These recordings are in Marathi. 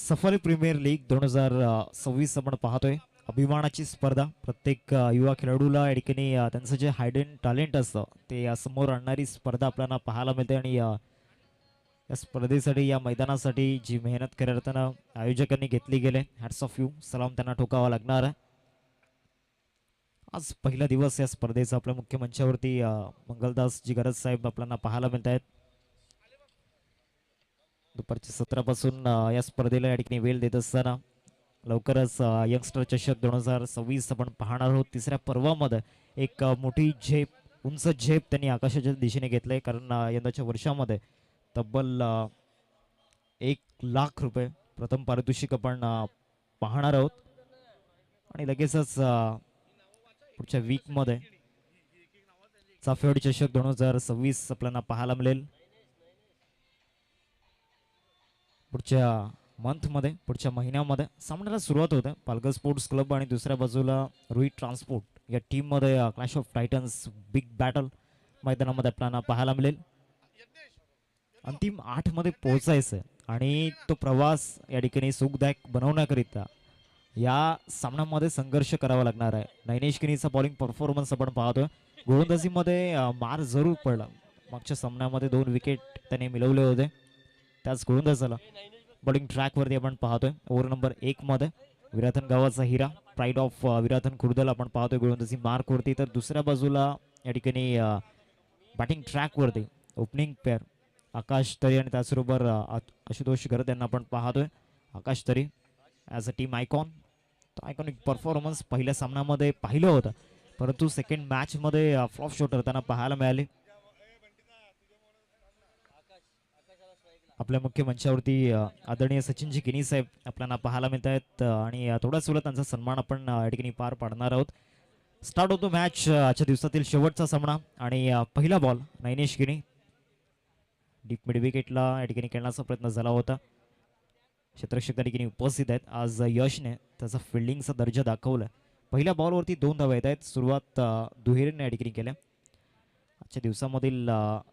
सफारी प्रीमियर लीग 2026 आपण पाहतोय. अभिमानाची स्पर्धा. प्रत्येक युवा खेळाडूला या ठिकाणी त्यांचं जे हायडन टॅलेंट असतं ते समोर आणणारी स्पर्धा आपल्याला पाहायला मिळते. आणि या स्पर्धेसाठी या मैदानासाठी जी मेहनत करताना आयोजकांनी घेतली गेले, हॅट्स ऑफ यू, सलाम त्यांना ठोकावा लागणार आहे. आज पहिला दिवस या स्पर्धेचा. आपल्या मुख्य मंचावरती मंगलदास जी गरज साहेब आपल्याला पाहायला मिळत आहेत. दुपारच्या सत्रापासून या स्पर्धेला या ठिकाणी वेळ देत असताना लवकरच यंगस्टर चषक 2026 आपण पाहणार आहोत. तिसऱ्या पर्वामध्ये एक मोठी झेप, उंच झेप त्यांनी आकाशाच्या दिशेने घेतलंय. कारण यंदाच्या वर्षामध्ये तब्बल 1,00,000 रुपये प्रथम पारितोषिक आपण पाहणार आहोत. आणि लगेचच पुढच्या वीकमध्ये चाफेवाडी चषक 2026 आपल्याला पाहायला मिळेल. पुढच्या मंथमध्ये, पुढच्या महिन्यामध्ये सामन्याला सुरुवात होते. पालघर स्पोर्ट्स क्लब आणि दुसऱ्या बाजूला रोहित ट्रान्सपोर्ट या टीममध्ये clash of Titans big battle मैदानामध्ये आपल्याला पाहायला मिळेल. अंतिम 8 मध्ये पोहोचायचं आणि तो प्रवास या ठिकाणी सुखदायक बनवण्याकरिता या सामन्यामध्ये संघर्ष करावा लागणार आहे. नैनेश किनीचा बॉलिंग परफॉर्मन्स आपण पाहतोय. गोलंदाजीमध्ये मार जरूर पडला. मागच्या सामन्यामध्ये 2 विकेट त्याने मिळवले होते. त्याच गोलंदाजाला बॉलिंग ट्रॅकवरती आपण पाहतोय. ओव्हर नंबर 1 मध्ये विराथन गावाचा हिरा, प्राईड ऑफ विराथन खुर्दल आपण पाहतोय गोलंदाजी मार्कवरती. तर दुसऱ्या बाजूला या ठिकाणी बॅटिंग ट्रॅकवरती ओपनिंग पेअर आकाश तरी आणि त्याचबरोबर आशुतोष गरत यांना आपण पाहतोय. आकाश तरी as a team icon, iconic performance पहिल्या सामन्यामध्ये पाहिलं होतं, परंतु सेकंड मॅचमध्ये फ्लॉप शॉटर त्यांना पाहायला मिळाले. आपल्या मुख्य मंचावरती आदरणीय सचिनजी किनी साहेब आपल्याला पाहायला मिळत आहेत. आणि थोड्याच वेळात त्यांचा सन्मान आपण या ठिकाणी पार पाडणार आहोत. स्टार्ट होतो मॅच. आजच्या दिवसातील शेवटचा सामना आणि पहिला बॉल नैनेश किनी डीप मिड विकेटला या ठिकाणी खेळण्याचा प्रयत्न झाला होता. क्षेत्ररक्षक त्या ठिकाणी उपस्थित आहेत. आज यशने त्याचा फिल्डिंगचा दर्जा दाखवला. पहिल्या बॉलवरती 2 धावा येत आहेत. सुरुवात दुहेरीने या ठिकाणी केल्या. आजच्या दिवसामधील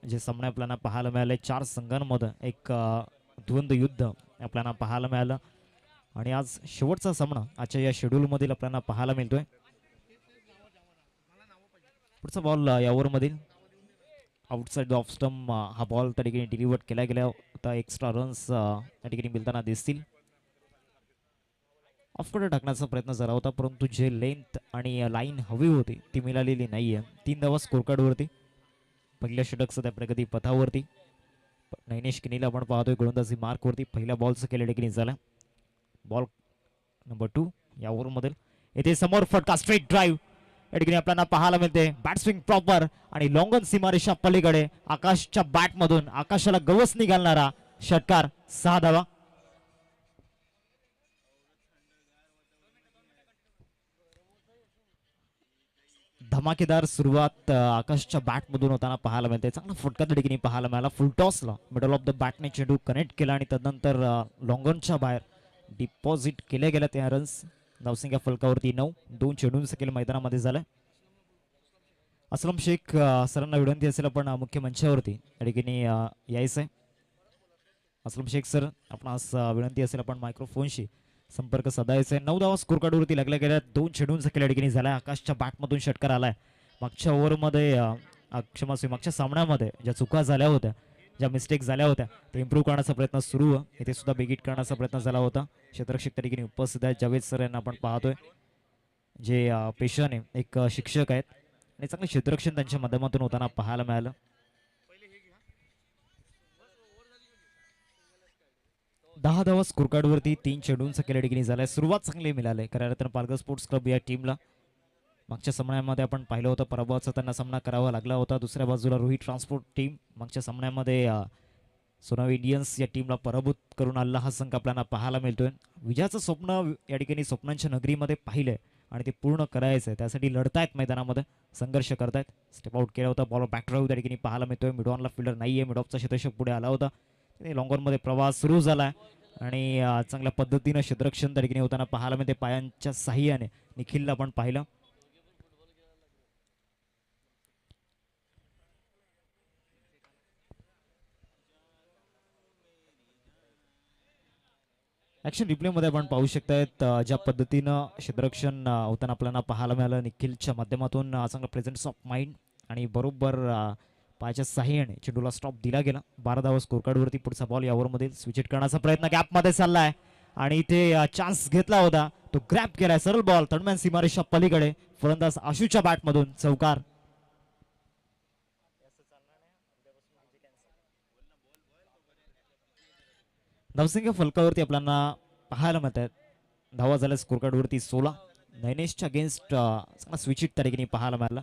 जे सामने आपल्याला पाहायला मिळाले, 4 संघांमध्ये एक द्वंद्व युद्ध आपल्याला पाहायला मिळालं. आणि आज शेवटचा सामना आजच्या या शेड्यूलमधील आपल्याला पाहायला मिळतोय. पुढचा बॉल या ओव्हरमधील आउटसाइड ऑफ स्टंप हा बॉल त्या ठिकाणी डिलिव्हर केला गेला होता. एक्स्ट्रा रन्स त्या ठिकाणी मिळताना दिसतील. ऑफकडे टाकण्याचा प्रयत्न झाला होता, परंतु जे लेंथ आणि लाईन हवी होती ती मिळालेली नाहीये. 3 धावा स्कोर कार्डवरती. पहिल्या षटक त्या प्रगती पथावरती. नैनेश किनीला आपण पाहतोय गोलंदाजी मार्कवरती. पहिल्या बॉलचं केल्या ठिकाणी झाला. बॉल नंबर 2 या ओव्हरमध्ये. येथे समोर फटका, स्ट्रेट ड्राईव्ह या ठिकाणी आपल्याला पाहायला मिळते. बॅटस्विंग प्रॉपर आणि लॉंगन सीमारेषा पलीकडे आकाशच्या बॅटमधून आकाशाला गवस निघालणारा षटकार. 6 धावा. धमाकेदार सुरुवात आकाशच्या बॅटमधून होताना पाहायला मिळते. चांगला फटका त्या ठिकाणी पाहायला मिळाला. फुल टॉसला मिडल ऑफ द बॅटने चेंडू कनेक्ट केला आणि त्यानंतर लॉंगनच्या बाहेर डिपॉझिट केल्या गेल्या त्या रन्स. धावसंख्या फलकावरती 9. 2 चेंडूंचं केलं मैदानामध्ये झालं. असलम शेख सरांना विनंती असेल आपण मुख्य मंचावरती या ठिकाणी यायचं आहे. असलम शेख सर, आपणास विनंती असेल आपण मायक्रोफोनशी संपर्क साधायचा आहे. 9 धावा स्कोर कार्डवरती लागल्या गेल्या. 2 चेंडूंचा केल्या ठिकाणी झाला. आकाशच्या बॅटमधून षटकार आलाय. मागच्या ओव्हरमध्ये मागच्या सामन्यामध्ये ज्या चुका झाल्या होत्या, ज्या मिस्टेक झाल्या होत्या, ते इम्प्रूव्ह करण्याचा प्रयत्न सुरू आहे. इथे सुद्धा बिगिट करण्याचा प्रयत्न झाला होता. क्षेत्ररक्षक त्या ठिकाणी उपस्थित आहेत. जावेद सर यांना आपण पाहतोय, जे पेशाने एक शिक्षक आहेत आणि चांगले क्षेत्ररक्षण त्यांच्या माध्यमातून होताना पाहायला मिळालं. 10 धावा स्कोर कार्डवरती. 3 चेंडूंचा केल्या ठिकाणी झालाय. सुरुवात चांगली मिळाली खऱ्या अर्थानं पालघर स्पोर्ट्स क्लब या टीमला. मागच्या सामन्यामध्ये आपण पाहिलं होतं पराभवाचा त्यांना सामना करावा लागला होता. दुसऱ्या बाजूला रोहित ट्रान्सपोर्ट टीम मागच्या सामन्यामध्ये सोनावी इंडियन्स या टीमला पराभूत करून आलेला हा संघ आपल्याला पाहायला मिळतोय. विजयाचं स्वप्न या ठिकाणी स्वप्नांच्या नगरीमध्ये पाहिलंय आणि ते पूर्ण करायचं आहे. त्यासाठी लढतायत, मैदानामध्ये संघर्ष करतायत. स्टेप आउट केला होता. बॉल बॅक ड्राईव्ह त्या ठिकाणी पाहायला मिळतोय. मिडऑनला फिल्डर नाहीये. मिडऑफचा क्षेत्ररक्षक पुढे आला होता. लॉंगॉनमध्ये प्रवास सुरू झाला आणि चांगल्या पद्धतीनं क्षेत्ररक्षण त्या ठिकाणी होताना पाहायला मिळते. पायांच्या साह्याने निखिलला आपण पाहिलं. ॲक्शन रिप्लेमध्ये आपण पाहू शकतायत ज्या पद्धतीनं क्षेत्ररक्षण होताना आपल्याला पाहायला मिळालं. निखिलच्या माध्यमातून चांगला प्रेझेन्स ऑफ माइंड आणि बरोबर पायाच्या साह्याने चेंडूला स्टॉप दिला गेला. 12 धावा स्कोर कार्डवरती. पुढचा बॉल या ओव्हरमध्ये स्विच हिट करण्याचा प्रयत्न गॅपमध्ये चाललाय आणि इथे चान्स घेतला होता, तो ग्रॅप केलाय. सरळ बॉल तडम्यान सीमारेषा पलीकडे. फलंदाज आशूच्या बॅटमधून चौकार. धावसंख्या फलकावरती आपल्याला पाहायला मिळत आहेत. धावा झाल्या स्कोर कार्डवरती 16. नैनेशच्या अगेन्स्ट चांगला स्विच हिट त्या ठिकाणी पाहायला मिळाला.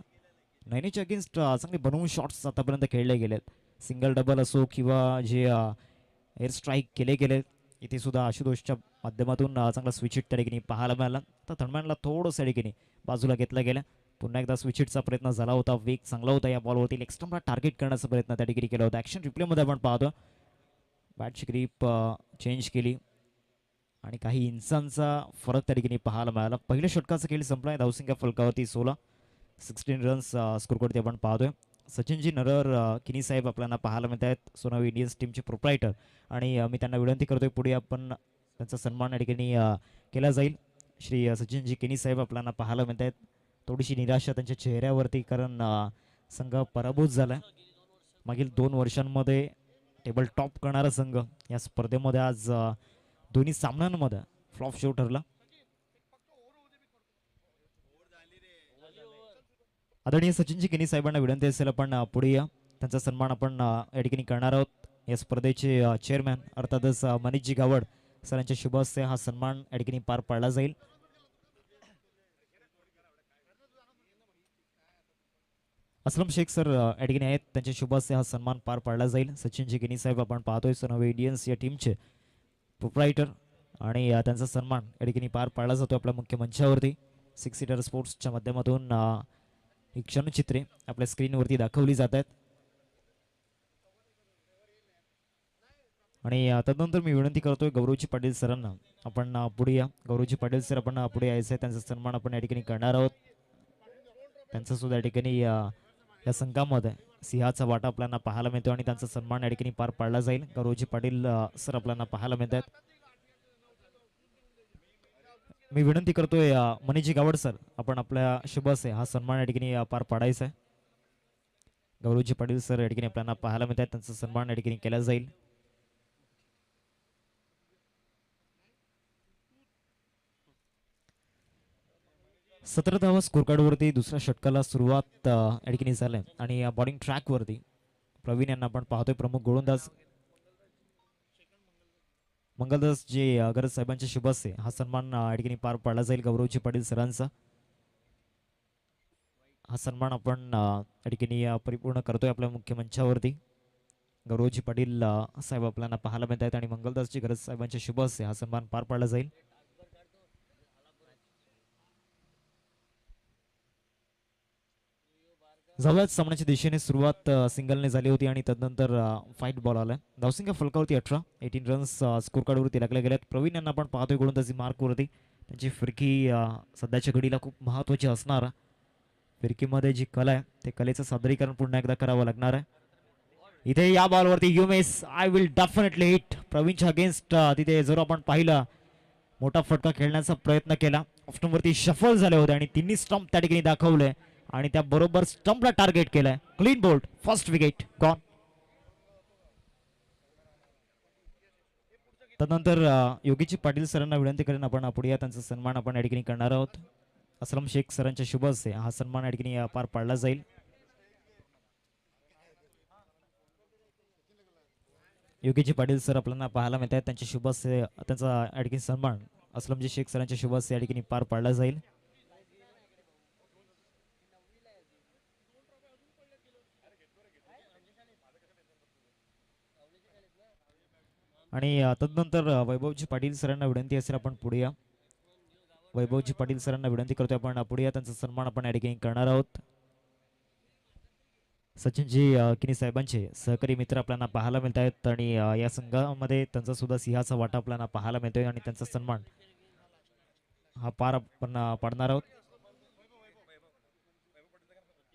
नैनेशच्या अगेन्स्ट चांगले बनवून शॉट्स आतापर्यंत खेळले गेलेत. सिंगल डबल असो किंवा जे एअर स्ट्राईक केले गेले, इथे सुद्धा आशुतोषच्या माध्यमातून चांगला स्विच हिट त्या ठिकाणी पाहायला मिळाला. तर थर्डमॅनला थोडंसं त्या ठिकाणी बाजूला घेतला गेला. पुन्हा एकदा स्विच हिटचा प्रयत्न झाला होता. वेग चांगला होता या बॉलवरती. एक्स्ट्रा टार्गेट करण्याचा प्रयत्न त्या ठिकाणी केला होता. ॲक्शन रिप्लेमध्ये आपण पाहतो बॅटची ग्रीप चेंज केली आणि काही इंचांचा फरक त्या ठिकाणी पाहायला मिळाला. पहिल्या षटकाचा खेळ संपलाय. धावसंख्या फलकावरती 16. 16 रन्स स्कोरवरती आपण पाहतोय. सचिनजी नरर किनी साहेब आपल्याला पाहायला मिळत आहेत. सोनावी इंडियन्स टीमचे प्रोप्रायटर आणि मी त्यांना विनंती करतोय पुढे आपण त्यांचा सन्मान या ठिकाणी केला जाईल. श्री सचिनजी किनी साहेब आपल्याला पाहायला मिळत आहेत. थोडीशी निराशा त्यांच्या चेहऱ्यावरती, कारण संघ पराभूत झाला. मागील 2 वर्षांमध्ये टेबल टॉप करणारा संघ या स्पर्धेमध्ये आज दोन्ही सामन्यांमध्ये फ्लॉप शो ठरला. आदरणीय सचिनजी किनी साहेबांना विनंती असेल आपण पुढे या. त्यांचा सन्मान आपण या ठिकाणी करणार आहोत. या स्पर्धेचे चेअरमॅन अर्थातच मनीषजी गावड सरांच्या शुभ हस्ते हा सन्मान या ठिकाणी पार पाडला जाईल. असलम शेख सर या ठिकाणी आहेत. त्यांच्या शुभ हस्ते हा सन्मान पार पाडला जाईल. सचिनजी किनी साहेब आपण पाहतोय सोनावी इंडियन्स या टीमचे प्रोप्रायटर आणि त्यांचा सन्मान या ठिकाणी पार पाडला जातो आपल्या मुख्य मंचावरती. 6 सीटर स्पोर्ट्सच्या माध्यमातून ही क्षणचित्रे आपल्या स्क्रीनवरती दाखवली जात आहेत. आणि तदनंतर मी विनंती करतोय गौरवजी पाटील सरांना आपण पुढे या. गौरवजी पाटील सर आपण पुढे यायचं आहे. त्यांचा सन्मान आपण या ठिकाणी करणार आहोत. त्यांचा सुद्धा या ठिकाणी या संघामध्ये सिंहाचा वाटा आपल्याला पाहायला मिळतो आणि त्यांचा सन्मान या ठिकाणी पार पाडला जाईल. गौरवजी पाटील सर आपल्याला पाहायला मिळत आहेत. मी विनंती करतोय मनीषजी गावड सर आपण आपल्या शुभ हस्ते हा सन्मान या ठिकाणी पार पाडायचा आहे. गौरवजी पाटील सर या ठिकाणी आपल्याला पाहायला मिळत आहेत. त्यांचा सन्मान या ठिकाणी केला जाईल. सतरा धावा स्कोर कार्डवरती दुसऱ्या षटकाला सुरुवात या ठिकाणी झाली आणि बॉलिंग ट्रॅकवरती प्रवीण यांना आपण पाहतोय. प्रमुख गोलंदाज मंगलदास जे गरज साहेबांच्या शुभ हस्ते हा सन्मान या ठिकाणी पार पाडला जाईल. गौरवजी पाटील सरांचा हा सन्मान आपण या ठिकाणी परिपूर्ण करतोय आपल्या मुख्य मंचावरती. गौरवजी पाटील साहेब आपल्याला पाहायला मिळत आहेत आणि मंगलदासजी गरज साहेबांच्या शुभ हस्ते हा सन्मान पार पाडला जाईल. जवळच सामन्याच्या दिशेने सुरुवात सिंगलने झाली होती आणि तदनंतर फाईट बॉल आला. धावसंख्या फलकावरती 18. 18 रन्स स्कोर कार्डवरती लागले गेलेत. प्रवीण यांना आपण पाहतोय गोलंदाजी मार्कवरती. त्यांची फिरकी सध्याच्या घडीला खूप महत्त्वाची असणार. फिरकीमध्ये जी कला आहे ते कलेचं सादरीकरण पुन्हा एकदा करावं लागणार आहे. इथे या बॉलवरती you miss I will definitely hit. प्रवीणच्या अगेन्स्ट तिथे जर आपण पाहिलं मोठा फटका खेळण्याचा प्रयत्न केला. ऑफ्टनवरती शफल झाले होते आणि तिन्ही स्टंप त्या ठिकाणी दाखवले आणि त्याबरोबर स्टंपला टार्गेट केलंय. Clean bowled, first wicket gone. तदनंतर योगीजी पाटील सरांना विनंती करेन आपण पुढे या. त्यांचा सन्मान आपण या ठिकाणी करणार आहोत. असलम शेख सरांच्या शुभ हस्ते हा सन्मान या ठिकाणी पार पाडला जाईल. योगीजी पाटील सर आपल्याला पाहायला मिळत आहेत. त्यांच्या शुभ हस्ते त्यांचा या ठिकाणी सन्मान असलमजी शेख सरांच्या शुभ हस्ते या ठिकाणी पार पाडला जाईल. आणि तदनंतर वैभवजी पाटील सरांना विनंती असेल आपण पुढे या. वैभवजी पाटील सरांना विनंती करतोय आपण पुढे या. त्यांचा सन्मान आपण या ठिकाणी करणार आहोत. सचिनजी किनी साहेबांचे सहकारी मित्र आपल्याला पाहायला मिळत आहेत आणि या संघामध्ये त्यांचा सुद्धा सिंहाचा वाटा आपल्याला पाहायला मिळतोय आणि त्यांचा सन्मान हा पार आपण पाडणार आहोत.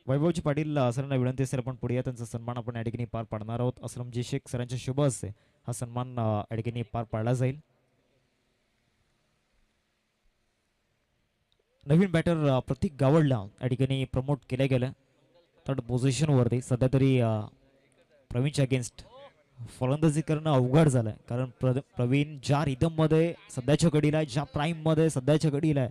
वैभवजी पाटील सरांना विनंती असेल आपण पुढे या. त्यांचा सन्मान आपण या ठिकाणी पार पाडणार आहोत. असलमजी शेख सरांच्या शुभ हस्ते हा सन्मान या ठिकाणी पार पाडला जाईल. नवीन बॅटर प्रतीक गावडला या ठिकाणी प्रमोट केल्या गेलं. थर्ड पोझिशनवरती सध्या तरी प्रवीणच्या अगेन्स्ट फलंदाजी करणं अवघड झालंय, कारण प्रवीण ज्या रिदममध्ये सध्याच्या घडीला आहे, ज्या प्राईममध्ये सध्याच्या घडीला आहे,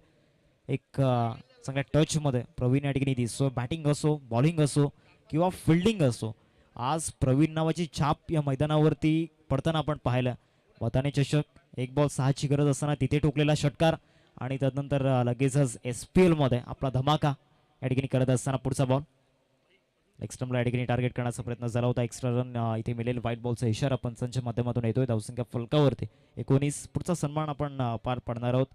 एक चांगल्या टचमध्ये प्रवीण या ठिकाणी दिसतो. बॅटिंग असो, बॉलिंग असो किंवा फिल्डिंग असो, आज प्रवीण नावाची छाप या मैदानावरती पडताना आपण पाहिलं. वताने चषक, एक बॉल 6ची गरज असताना तिथे टोकलेला षटकार आणि त्यानंतर लगेचच SPL मध्ये आपला धमाका या ठिकाणी करत असताना पुढचा बॉल एक्स्ट्रमला या ठिकाणी टार्गेट करण्याचा प्रयत्न झाला होता. एक्स्ट्रा रन इथे मिळेल. व्हाईट बॉलचा इशारा पंचांच्या माध्यमातून येतोय. धावसंख्या फलकावरती 19. पुढचा सन्मान आपण पार पाडणार आहोत.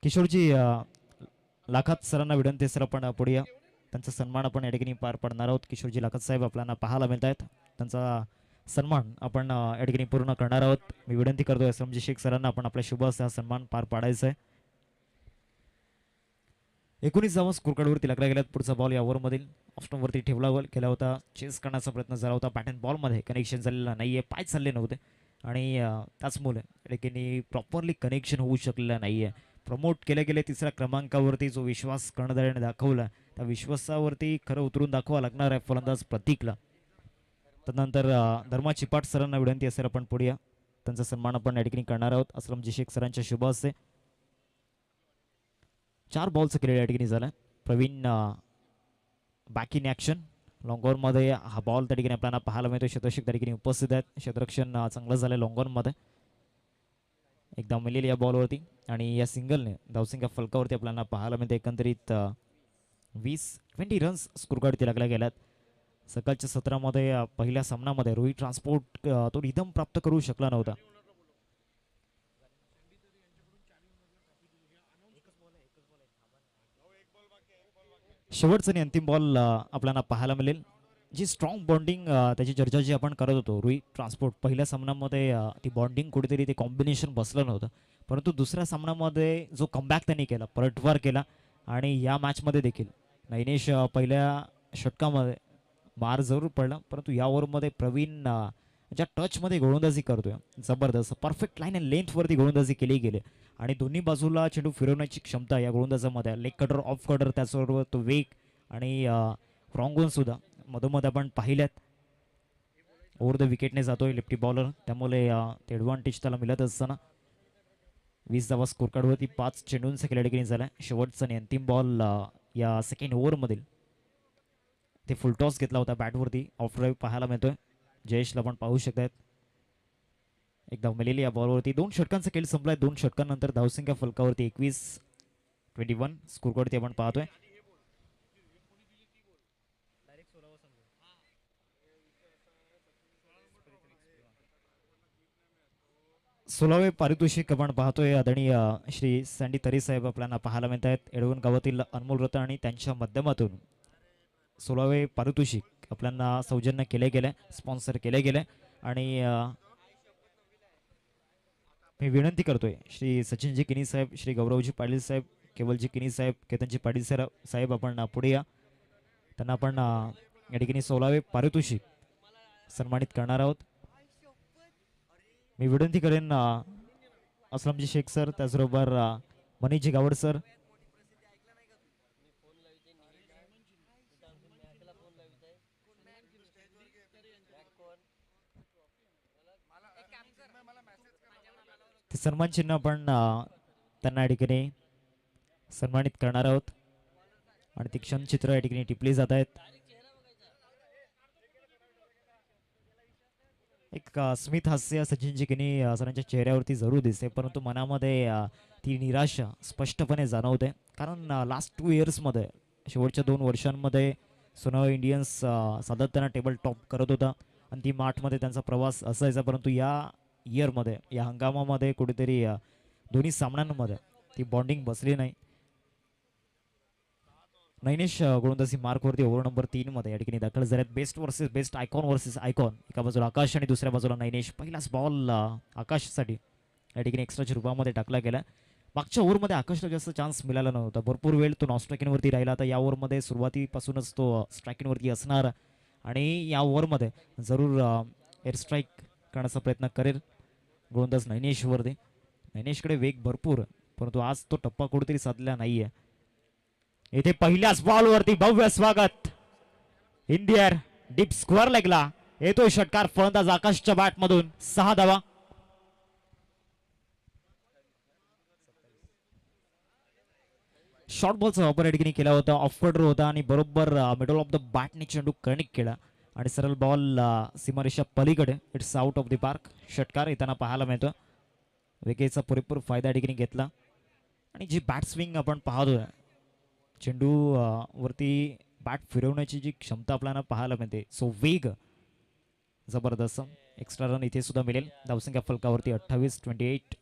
किशोरजी लाखात सरांना विनंती सर आपण पुढे या. त्यांचा सन्मान आपण या ठिकाणी पार पाडणार आहोत. किशोरजी लाखात साहेब आपल्याला पाहायला मिळत आहेत. त्यांचा सन्मान आपण या ठिकाणी पूर्ण करणार आहोत. मी विनंती करतोय समजी शेख सरांना आपण आपल्या शुभ असा सन्मान पार पाडायचा आहे. 19 स्कोरकार्डवरती लागला गेल्यात. पुढचा बॉल या ओव्हरमधील ऑप्शनवरती ठेवला गेला होता. चेस करण्याचा प्रयत्न झाला होता. बॅट अँड बॉलमध्ये कनेक्शन झालेला नाही आहे. पाय चालले नव्हते आणि त्याचमुळे ठिकाणी प्रॉपरली कनेक्शन होऊ शकलेलं नाही आहे. प्रमोट केले गेले तिसऱ्या क्रमांकावरती जो विश्वास कर्णधाराने दाखवला, त्या विश्वासावरती खरं उतरून दाखवा लागणार आहे फलंदाज प्रतीकला. त्यानंतर धर्मा चिपाट सरांना विनंती असेल आपण पुढे या. त्यांचा सन्मान आपण या ठिकाणी करणार आहोत. असलमजी शेख सरांच्या शुभ असते. 4 बॉलचं केलेलं या ठिकाणी झालं. प्रवीण बॅक इन ॲक्शन लॉंगॉनमध्ये हा बॉल त्या ठिकाणी आपल्याला पाहायला मिळतो. शतरक्षक त्या ठिकाणी उपस्थित आहेत. क्षेत्ररक्षण चांगलं झालं लॉंगॉनमध्ये. एकदा मिळेल या बॉलवरती आणि या सिंगलने धावसंख्या फलकावरती आपल्याला पाहायला मिळते. एकंदरीत 20 रन्स स्कोरकार्डवरती लागल्या गेल्यात. सकाळच्या सत्रामध्ये पहिल्या सामन्यामध्ये रोहित ट्रान्सपोर्ट तो रिदम प्राप्त करू शकला नव्हता. शेवटचा आणि अंतिम बॉल आपल्याला पाहायला मिळेल. जी स्ट्रॉंग बॉन्डिंग त्याची चर्चा जी आपण करत होतो रोहित ट्रान्सपोर्ट पहिल्या सामन्यामध्ये ती बॉन्डिंग कुठेतरी ते कॉम्बिनेशन बसलं नव्हतं, परंतु दुसऱ्या सामन्यामध्ये जो कमबॅक त्यांनी केला, पलटवार केला आणि या मॅचमध्ये देखील नैनेश पहिल्या षटकामध्ये मार जरूर पडला, परंतु या ओव्हरमध्ये प्रवीण ज्या टचमध्ये गोलंदाजी करतोय जबरदस्त परफेक्ट लाईन अँड लेंथवरती गोलंदाजी केली गेली आणि दोन्ही बाजूला चेंडू फिरवण्याची क्षमता या गोलंदाजामध्ये लेग कटर ऑफ कटर त्याचबरोबर तो वेग आणि रॉंगोन सुद्धा मधोमध आपण पाहिल्यात. ओव्हर द विकेटने जातोय लेफ्टी बॉलर, त्यामुळे ते ॲडव्हान्टेज त्याला मिळत असताना 20 धावा स्कोरकार्डवरती 5 चेंडूंचा खेळ ठिकाणी झाला. शेवटचा आणि अंतिम बॉल या सेकंड ओव्हरमधील ते फुलटॉस घेतला होता बॅटवरती. ऑफ ड्राईव्ह पाहायला मिळतोय. जयेशला पण पाहू शकतात. एकदा मिळेली या बॉलवरती 2 षटकांचा खेळ संपलाय. 2 षटकांनंतर धावसंख्या फलकावरती 21 स्कोरकार्डवरती आपण पाहतोय. 16वे पारितोषिक आपण पाहतोय. आदरणीय श्री सँडी तरी साहेब आपल्याला पाहायला मिळत आहेत. एडवन गावातील अनमोल रत्न आणि त्यांच्या माध्यमातून 16वे पारितोषिक आपल्याला सौजन्य केले गेले, स्पॉन्सर केले गेले आणि मी विनंती करतोय श्री सचिनजी किनी साहेब, श्री गौरवजी पाटील साहेब, केवलजी किनी साहेब, केतनजी पाटील साहेब आपण पुढे या. त्यांना आपण या ठिकाणी 16वे पारितोषिक सन्मानित करणार आहोत. मी विनंती करेन असलमजी शेख सर, त्याचबरोबर मनीषजी गावड सर, ते सन्मान चिन्ह आपण त्यांना या ठिकाणी सन्मानित करणार आहोत आणि ती क्षणचित्र या ठिकाणी टिपली जात आहेत. एक स्मित हास्य सचिनजी किनी सरांच्या चेहऱ्यावरती जरूर दिसते, परंतु मनामध्ये ती निराशा स्पष्टपणे जाणवते. कारण लास्ट 2 इयर्समध्ये शेवटच्या 2 वर्षांमध्ये सोनावा इंडियन्स सातत्यानं टेबल टॉप करत होता. अंतिम 8मध्ये त्यांचा प्रवास असायचा, परंतु या इयरमध्ये या हंगामामध्ये कुठेतरी दोन्ही सामन्यांमध्ये ती बॉन्डिंग बसली नाही. नैनेश गोलंदाजी मार्कवरती ओव्हर नंबर 3 मध्ये या ठिकाणी दाखल झाल्यात. Best versus best, icon versus icon. एका बाजूला आकाश आणि दुसऱ्या बाजूला नैनेश. पहिलाच बॉल आकाशसाठी या ठिकाणी एक्स्ट्राच्या रूपामध्ये टाकला गेला. मागच्या ओव्हरमध्ये आकाशला जास्त चान्स मिळाला नव्हता. भरपूर वेळ तो नॉन स्ट्रायकिंगवरती राहिला. आता या ओव्हरमध्ये सुरुवातीपासूनच तो स्ट्रायकिंगवरती असणार आणि या ओव्हरमध्ये जरूर एअर स्ट्राईक करण्याचा प्रयत्न करेल. गोलंदाज नैनेशवरती. नैनेशकडे वेग भरपूर, परंतु आज तो टप्पा कुठेतरी साधला नाहीये. इथे पहिल्याच बॉलवरती भव्य स्वागत. इंडियर डीप स्क्वेअर लेगला येतोय षटकार. फलंदाज आकाशच्या बॅटमधून 6 धावा. शॉर्ट बॉलचा वापर या ठिकाणी केला होता. ऑफ कटर होता आणि बरोबर मिडल ऑफ द बॅटने चेंडू कनेक्ट केला आणि सरळ बॉल सीमारेषा पलीकडे. It's out of the park. षटकार येताना पाहायला मिळतो. विकेटचा पुरेपूर फायदा या ठिकाणी घेतला आणि जी बॅट स्विंग आपण पाहतोय, चेंडू वरती बॅट फिरवण्याची जी क्षमता आपल्याला पाहायला मिळते, सो वेग जबरदस्त. एक्स्ट्रा रन इथे सुद्धा मिळेल. धावसंख्या फलकावरती 28-28.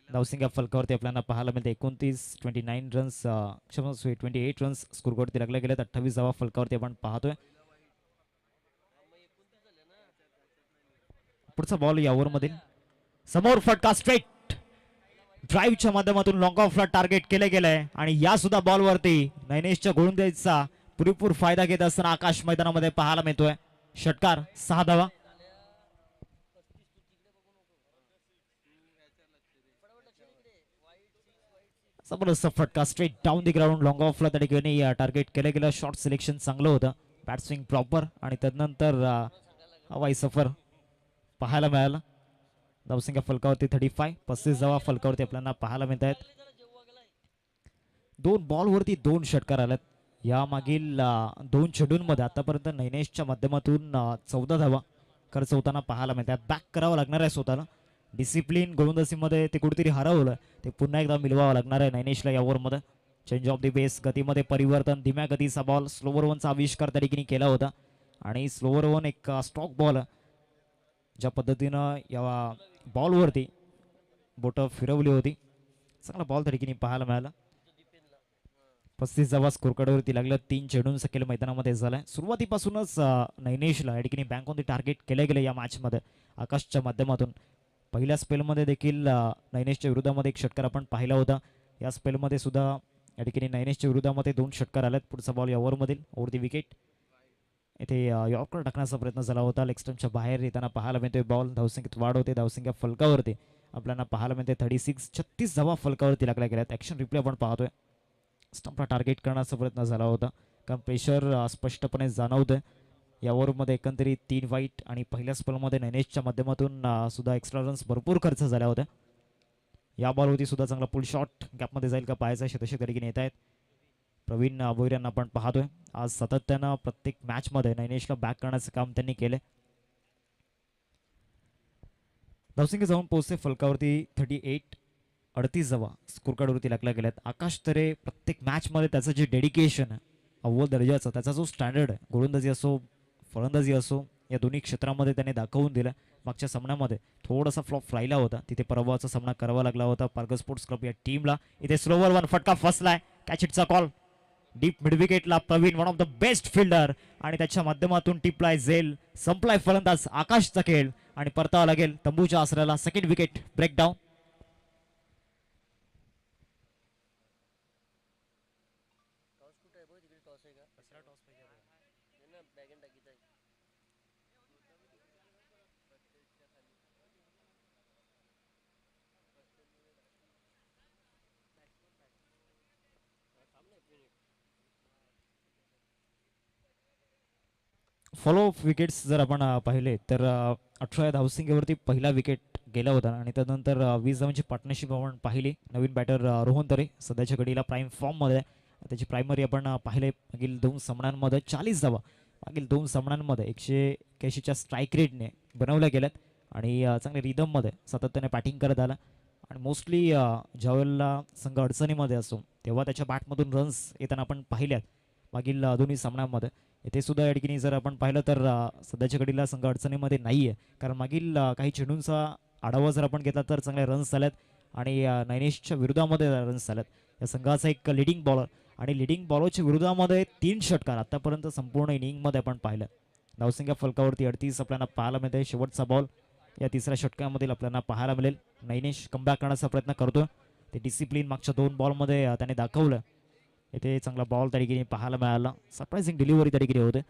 धावसंख्या फलकावरती आपल्याला पाहायला मिळते 29-29 रन्स, क्षमा 28 रन्स स्कोरवरती लागले गेलेत. 28 धावा फलकावरती आपण पाहतोय. पुढचा बॉल या ओव्हरमधील समोर फटका स्ट्रेट ड्राईव्हच्या माध्यमातून लॉंग ऑफला टार्गेट केले गेलंय आणि या सुद्धा बॉलवरती नैनेशच्या गोलंदाजीचा पुरेपूर फायदा घेत असताना आकाश मैदानामध्ये पाहायला मिळतोय. षटकार 6 धावा. जबरदस्त फटका straight down the ground long ऑफला त्या ठिकाणी टार्गेट केलं गेलं. शॉर्ट सिलेक्शन चांगलं होतं. बॅट स्विंग प्रॉपर आणि त्यानंतर हवाई सफर पाहायला मिळाला. धावसंख्या फलकावरती 35. 35 धावा फलकावरती आपल्याला पाहायला मिळत आहेत. 2 बॉलवरती 2 षटकार आल्यात. या मागील 2 चेंडूंमध्ये आतापर्यंत नैनेशच्या माध्यमातून 14 धावा खर्च होताना पाहायला मिळतात. बॅक करावं लागणार आहे स्वतःला. डिसिप्लिन गोलंदाजीमध्ये ते कुठेतरी हरवलं, ते पुन्हा एकदा मिळवावं लागणार आहे नैनेशला या ओव्हरमध्ये. चेंज ऑफ द बेस, गतीमध्ये परिवर्तन, धीम्या गतीचा बॉल, स्लोवर वनचा आविष्कार त्या ठिकाणी केला होता आणि स्लोवर वन एक स्टॉक बॉल ज्या पद्धतीनं या बॉलवरती बोटं फिरवली होती, चांगला बॉल त्या ठिकाणी पाहायला मिळाला. 35 धावा स्कोरकार्डवरती लागलं. 3 चेंडूंचा खेळ मैदानामध्ये झालाय. सुरुवातीपासूनच नैनेशला या ठिकाणी बँक ऑन द टार्गेट केले गेले या मॅचमध्ये आकाशच्या माध्यमातून. पहिल्या स्पेलमध्ये देखील नैनेशच्या विरोधामध्ये एक षटकार आपण पाहिला होता. या स्पेलमध्ये सुद्धा या ठिकाणी नैनेशच्या विरोधामध्ये 2 षटकार आलेत. पुढचा बॉल या ओव्हरमधील ओव्हर दी विकेट. इथे यॉर्कर टाकण्याचा प्रयत्न झाला होता. लेग स्टंपच्या बाहेर येताना पाहायला मिळतोय बॉल. धावसंख्येत वाढ होते. धावसंख्या फलकावरती आपल्याला पाहायला मिळते 36 धावा फलकावरती लागल्या गेल्यात. ॲक्शन रिप्ले आपण पाहतोय. स्टंपला टार्गेट करण्याचा प्रयत्न झाला होता, कारण प्रेशर स्पष्टपणे जाणवतंय. या ओव्हरमध्ये एकंदरीत 3 वाईट आणि पहिल्या स्पेलमध्ये नैनेशच्या माध्यमातून सुद्धा एक्स्ट्रा रन्स भरपूर खर्च झाल्या होत्या. या बॉलवरती सुद्धा चांगला पुल शॉट गॅपमध्ये जाईल का पाहायचा शतशे तरीके येत आहेत. प्रवीण भोईर यांना आपण पाहतोय. आज सातत्यानं प्रत्येक मॅचमध्ये नैनेशला बॅक करण्याचं काम त्यांनी केलं. धावसंख्या जाऊन पोहोचते फलकावरती 38 धावा स्कोरकार्डवरती लागल्या गेल्यात. आकाश तरे प्रत्येक मॅचमध्ये त्याचं जे डेडिकेशन आहे अव्वल दर्जाचा, त्याचा जो स्टँडर्ड आहे, गोलंदाजी असो फलंदाजी असो, या दोन्ही क्षेत्रामध्ये त्याने दाखवून दिलं. मागच्या सामन्यामध्ये थोडासा फ्लॉप राहिला होता, तिथे पराभवाचा सामना करावा लागला होता पारगर स्पोर्ट्स क्लब या टीमला. इथे स्लोवर वन फटका फसलाय. कॅच इटचा कॉल. डीप मिड विकेटला Praveen, one of the best fielder, आणि त्याच्या माध्यमातून टिपलाय झेल. संपलाय फलंदाज आकाशचा खेळ आणि परतावा लागेल तंबूच्या आसऱ्याला. Second wicket breakdown. Fall of wickets जर आपण पाहिले तर 18 धावसंख्येवरती पहिला विकेट गेला होता आणि त्यानंतर 20 धावांची पार्टनरशिप आपण पाहिली. नवीन बॅटर रोहन तरे सध्याच्या घडीला प्राईम फॉर्ममध्ये. त्याची प्रायमरी आपण पाहिले मागील 2 सामन्यांमध्ये 40 धावा मागील 2 सामन्यांमध्ये 181च्या स्ट्राईक रेटने बनवल्या गेल्यात आणि चांगल्या रिदममध्ये सातत्याने बॅटिंग करत आला. आणि मोस्टली ज्यावेळेला संघ अडचणीमध्ये असो तेव्हा त्याच्या बॅटमधून रन्स येताना आपण पाहिल्यात मागील दोन्ही सामन्यांमध्ये. इथे सुद्धा या ठिकाणी जर आपण पाहिलं तर सध्याच्या घडीला संघ अडचणीमध्ये नाही आहे, कारण मागील काही चेंडूंचा आढावा जर आपण घेतला तर चांगले रन्स झाल्यात आणि नैनेशच्या विरोधामध्ये रन्स झाल्यात. या संघाचा एक लिडिंग बॉलर आणि लिडिंग बॉलरच्या विरोधामध्ये 3 षटकार आतापर्यंत संपूर्ण इनिंगमध्ये आपण पाहिलं. धावसंख्या फलकावरती 38 आपल्याला पाहायला मिळते. शेवटचा बॉल या तिसऱ्या षटकामध्ये आपल्याला पाहायला मिळेल. नैनेश कमबॅक करण्याचा प्रयत्न करतोय. ते डिसिप्लिन मागच्या 2 बॉलमध्ये त्याने दाखवलं. इथे चांगला बॉल त्या ठिकाणी पाहायला मिळाला. सरप्राइझिंग डिलिव्हरी त्या ठिकाणी होते.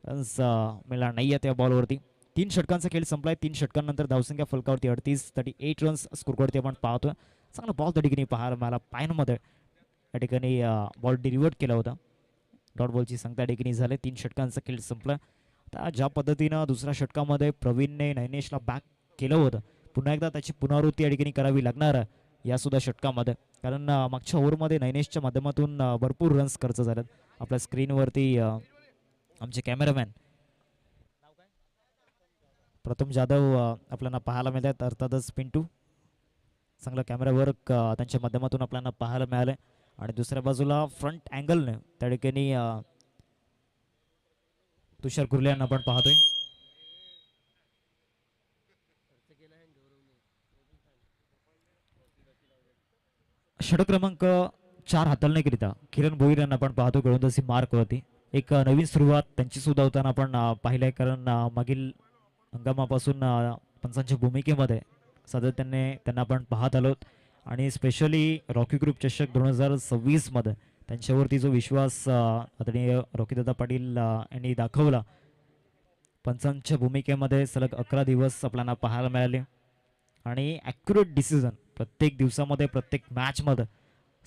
रन्स मिळणार नाही आहे त्या बॉलवरती. तीन षटकांचा खेळ संपलाय. 3 षटकांनंतर धावसंख्या फलकावरती 38 रन्स स्कोरवरती आपण पाहतोय. चांगला बॉल त्या ठिकाणी पाहायला मिळाला पायांमध्ये. या ठिकाणी बॉल डिलिव्हर्ड केला होता. डॉट बॉलची संख्या ठिकाणी झाली. 3 षटकांचा खेळ संपला. आता ज्या पद्धतीनं दुसऱ्या षटकामध्ये प्रवीणने नैनेशला बॅक केलं होतं, पुन्हा एकदा त्याची पुनरावृत्ती या ठिकाणी करावी लागणार या सुद्धा षटकामध्ये. कारण मागच्या ओव्हरमध्ये नैनेशच्या माध्यमातून भरपूर रन्स खर्च झालेत. आपल्या स्क्रीनवरती आमचे कॅमेरामॅन प्रथम जाधव आपल्याला पाहायला मिळतात. अर्थातच पिंटू चांगला कॅमेरा वर्क त्यांच्या माध्यमातून आपल्याला पाहायला मिळालं. आणि दुसऱ्या बाजूला फ्रंट अँगलने त्या ठिकाणी तुषार कुर्ले यांना आपण पाहतोय. षटक क्रमांक 4 हाताळण्याकरिता किरण भोईर यांना आपण पाहतो गोलंदाजी मार्कवरती. एक नवीन सुरुवात त्यांची सुद्धा होताना आपण पाहिलंय. कारण मागील हंगामापासून पंचांच्या भूमिकेमध्ये सातत्याने त्यांना आपण पाहत आलो. आणि स्पेशली रॉकी ग्रुप चषक 2026 मध्ये त्यांच्यावरती जो विश्वास आदरणीय रॉकीदादा पाटील यांनी दाखवला, पंचांच्या भूमिकेमध्ये सलग 11 दिवस आपल्याला पाहायला मिळाले. आणि ॲक्युरेट डिसिजन प्रत्येक दिवसामध्ये, प्रत्येक मॅचमध्ये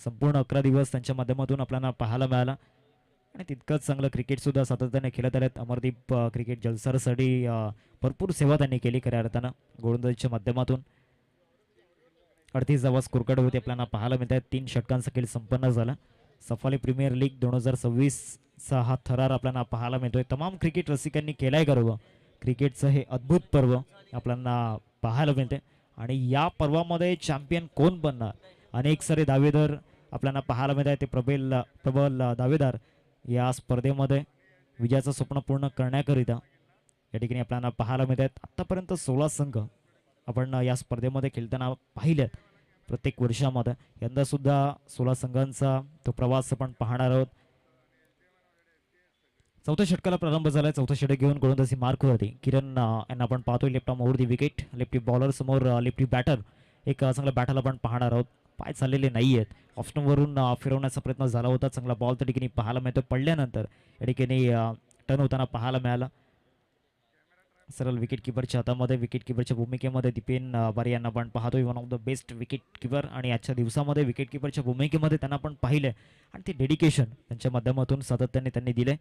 संपूर्ण 11 दिवस त्यांच्या माध्यमातून आपल्याला पाहायला मिळाला. आणि तितकंच चांगलं क्रिकेटसुद्धा सातत्याने खेळत आलेत. अमरदीप क्रिकेट जलसरसाठी भरपूर सेवा त्यांनी केली खऱ्या अर्थानं गोलंदाजीच्या माध्यमातून. 38 धावा स्कोर कार्ड होते आपल्याला पाहायला मिळत आहेत. 3 षटकांचा खेळ संपन्न झाला. सफाली प्रीमियर लीग 2026चा हा थरार आपल्याला पाहायला मिळतोय. तमाम क्रिकेट रसिकांनी केलाय गर्व. क्रिकेटचं हे अद्भुत पर्व आपल्याला पाहायला मिळते. आणि या पर्वामध्ये चॅम्पियन कोण बनणार, अनेक सारे दावेदार आपल्याला पाहायला मिळत आहेत. ते प्रबल दावेदार या स्पर्धेमध्ये विजयाचं स्वप्न पूर्ण करण्याकरिता या ठिकाणी आपल्याला पाहायला मिळत आहेत. आत्तापर्यंत 16 संघ आपण या स्पर्धेमध्ये खेळताना पाहिलेत प्रत्येक वर्षामध्ये. यंदा सुद्धा 16 संघांचा तो प्रवास आपण पाहणार आहोत. चौथ्या षटकाला प्रारंभ झालाय. चौथं षटक घेऊन गोलंदाजी मार्कवरती किरण यांना आपण पाहतोय. लेफ्ट आर्म ओव्हर दी विकेट. लेफ्टी बॉलर समोर लेफ्टी बॅटर. एक चांगला बॅटरला आपण पाहणार आहोत. पाय चाललेले नाही आहेत. ऑफस्टनवरून फिरवण्याचा प्रयत्न झाला होता. चांगला बॉल त्या ठिकाणी पाहायला मिळतो. पडल्यानंतर या ठिकाणी टर्न होताना पाहायला मिळाला. सरळ विकेट किपरच्या हातामध्ये, विकेट किपरच्या भूमिकेमध्ये दीपेन बारी यांना आपण पाहतोय. One of the best wicket keeper. आणि आजच्या दिवसामध्ये विकेट किपरच्या भूमिकेमध्ये त्यांना आपण पाहिलंय. आणि ते डेडिकेशन त्यांच्या माध्यमातून सातत्याने त्यांनी दिलंय.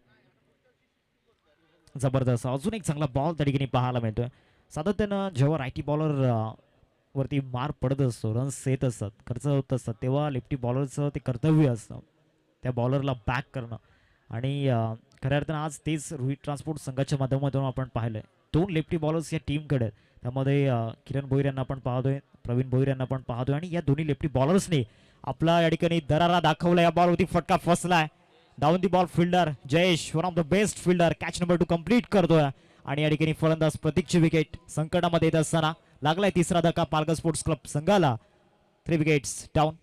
जबरदस्त अजून एक चांगला बॉल त्या ठिकाणी पाहायला मिळतोय. सातत्यानं जेव्हा रायटी बॉलर वरती मार पडत असतो, रन्स येत असतात, खर्च होत असतात, तेव्हा लेफ्टी बॉलरचं ते कर्तव्य असतं त्या बॉलरला बॅक करणं. आणि खऱ्या अर्थानं आज तेच रोहित ट्रान्सपोर्ट संघाच्या माध्यमातून आपण पाहिलंय. 2 लेफ्टी बॉलर्स या टीमकडे आहेत. त्यामध्ये किरण भोईर यांना आपण पाहतोय, प्रवीण भोईर यांना आपण पाहतोय. आणि या दोन्ही लेफ्टी बॉलर्सने आपला या ठिकाणी दरारा दाखवला. या बॉलवरती फटका फसलाय. Down the ball fielder Jayesh, one of the best fielder, catch number 2 complete करतोय. आणि या ठिकाणी फलंदाज प्रतीकची विकेट संकटामध्ये येत असताना लागलाय तिसरा धक्का पालघर स्पोर्ट्स क्लब संघाला. 3 विकेट्स डाऊन.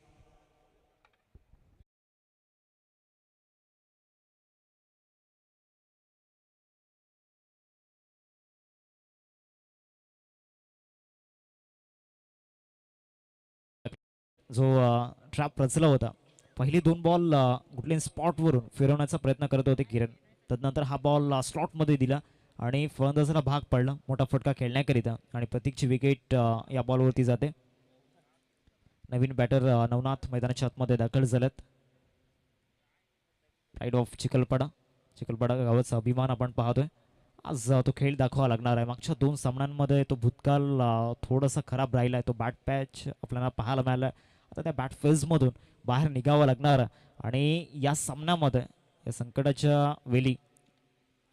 जो ट्रॅप रचला होता, पहिली 2 बॉल कुठल्या स्पॉटवरून फिरवण्याचा प्रयत्न करत होते किरण. तदनंतर हा बॉल स्लॉटमध्ये दिला आणि फलंदाजाला भाग पडला मोठा फटका खेळण्याकरिता. आणि प्रतीकची विकेट या बॉलवरती जाते. नवीन बॅटर नवनाथ मैदानाच्या आतमध्ये दाखल झालेत. प्राईड ऑफ चिखलपाडा गावाचा अभिमान आपण पाहतोय. आज तो खेळ दाखवावा लागणार आहे. मागच्या 2 सामन्यांमध्ये तो भूतकाळ थोडासा खराब राहिला आहे. तो बॅट पॅच आपल्याला पाहायला मिळाला. आता त्या बॅट फेजमधून बाहेर निघावं लागणार. आणि या सामन्यामध्ये या संकटाच्या वेळी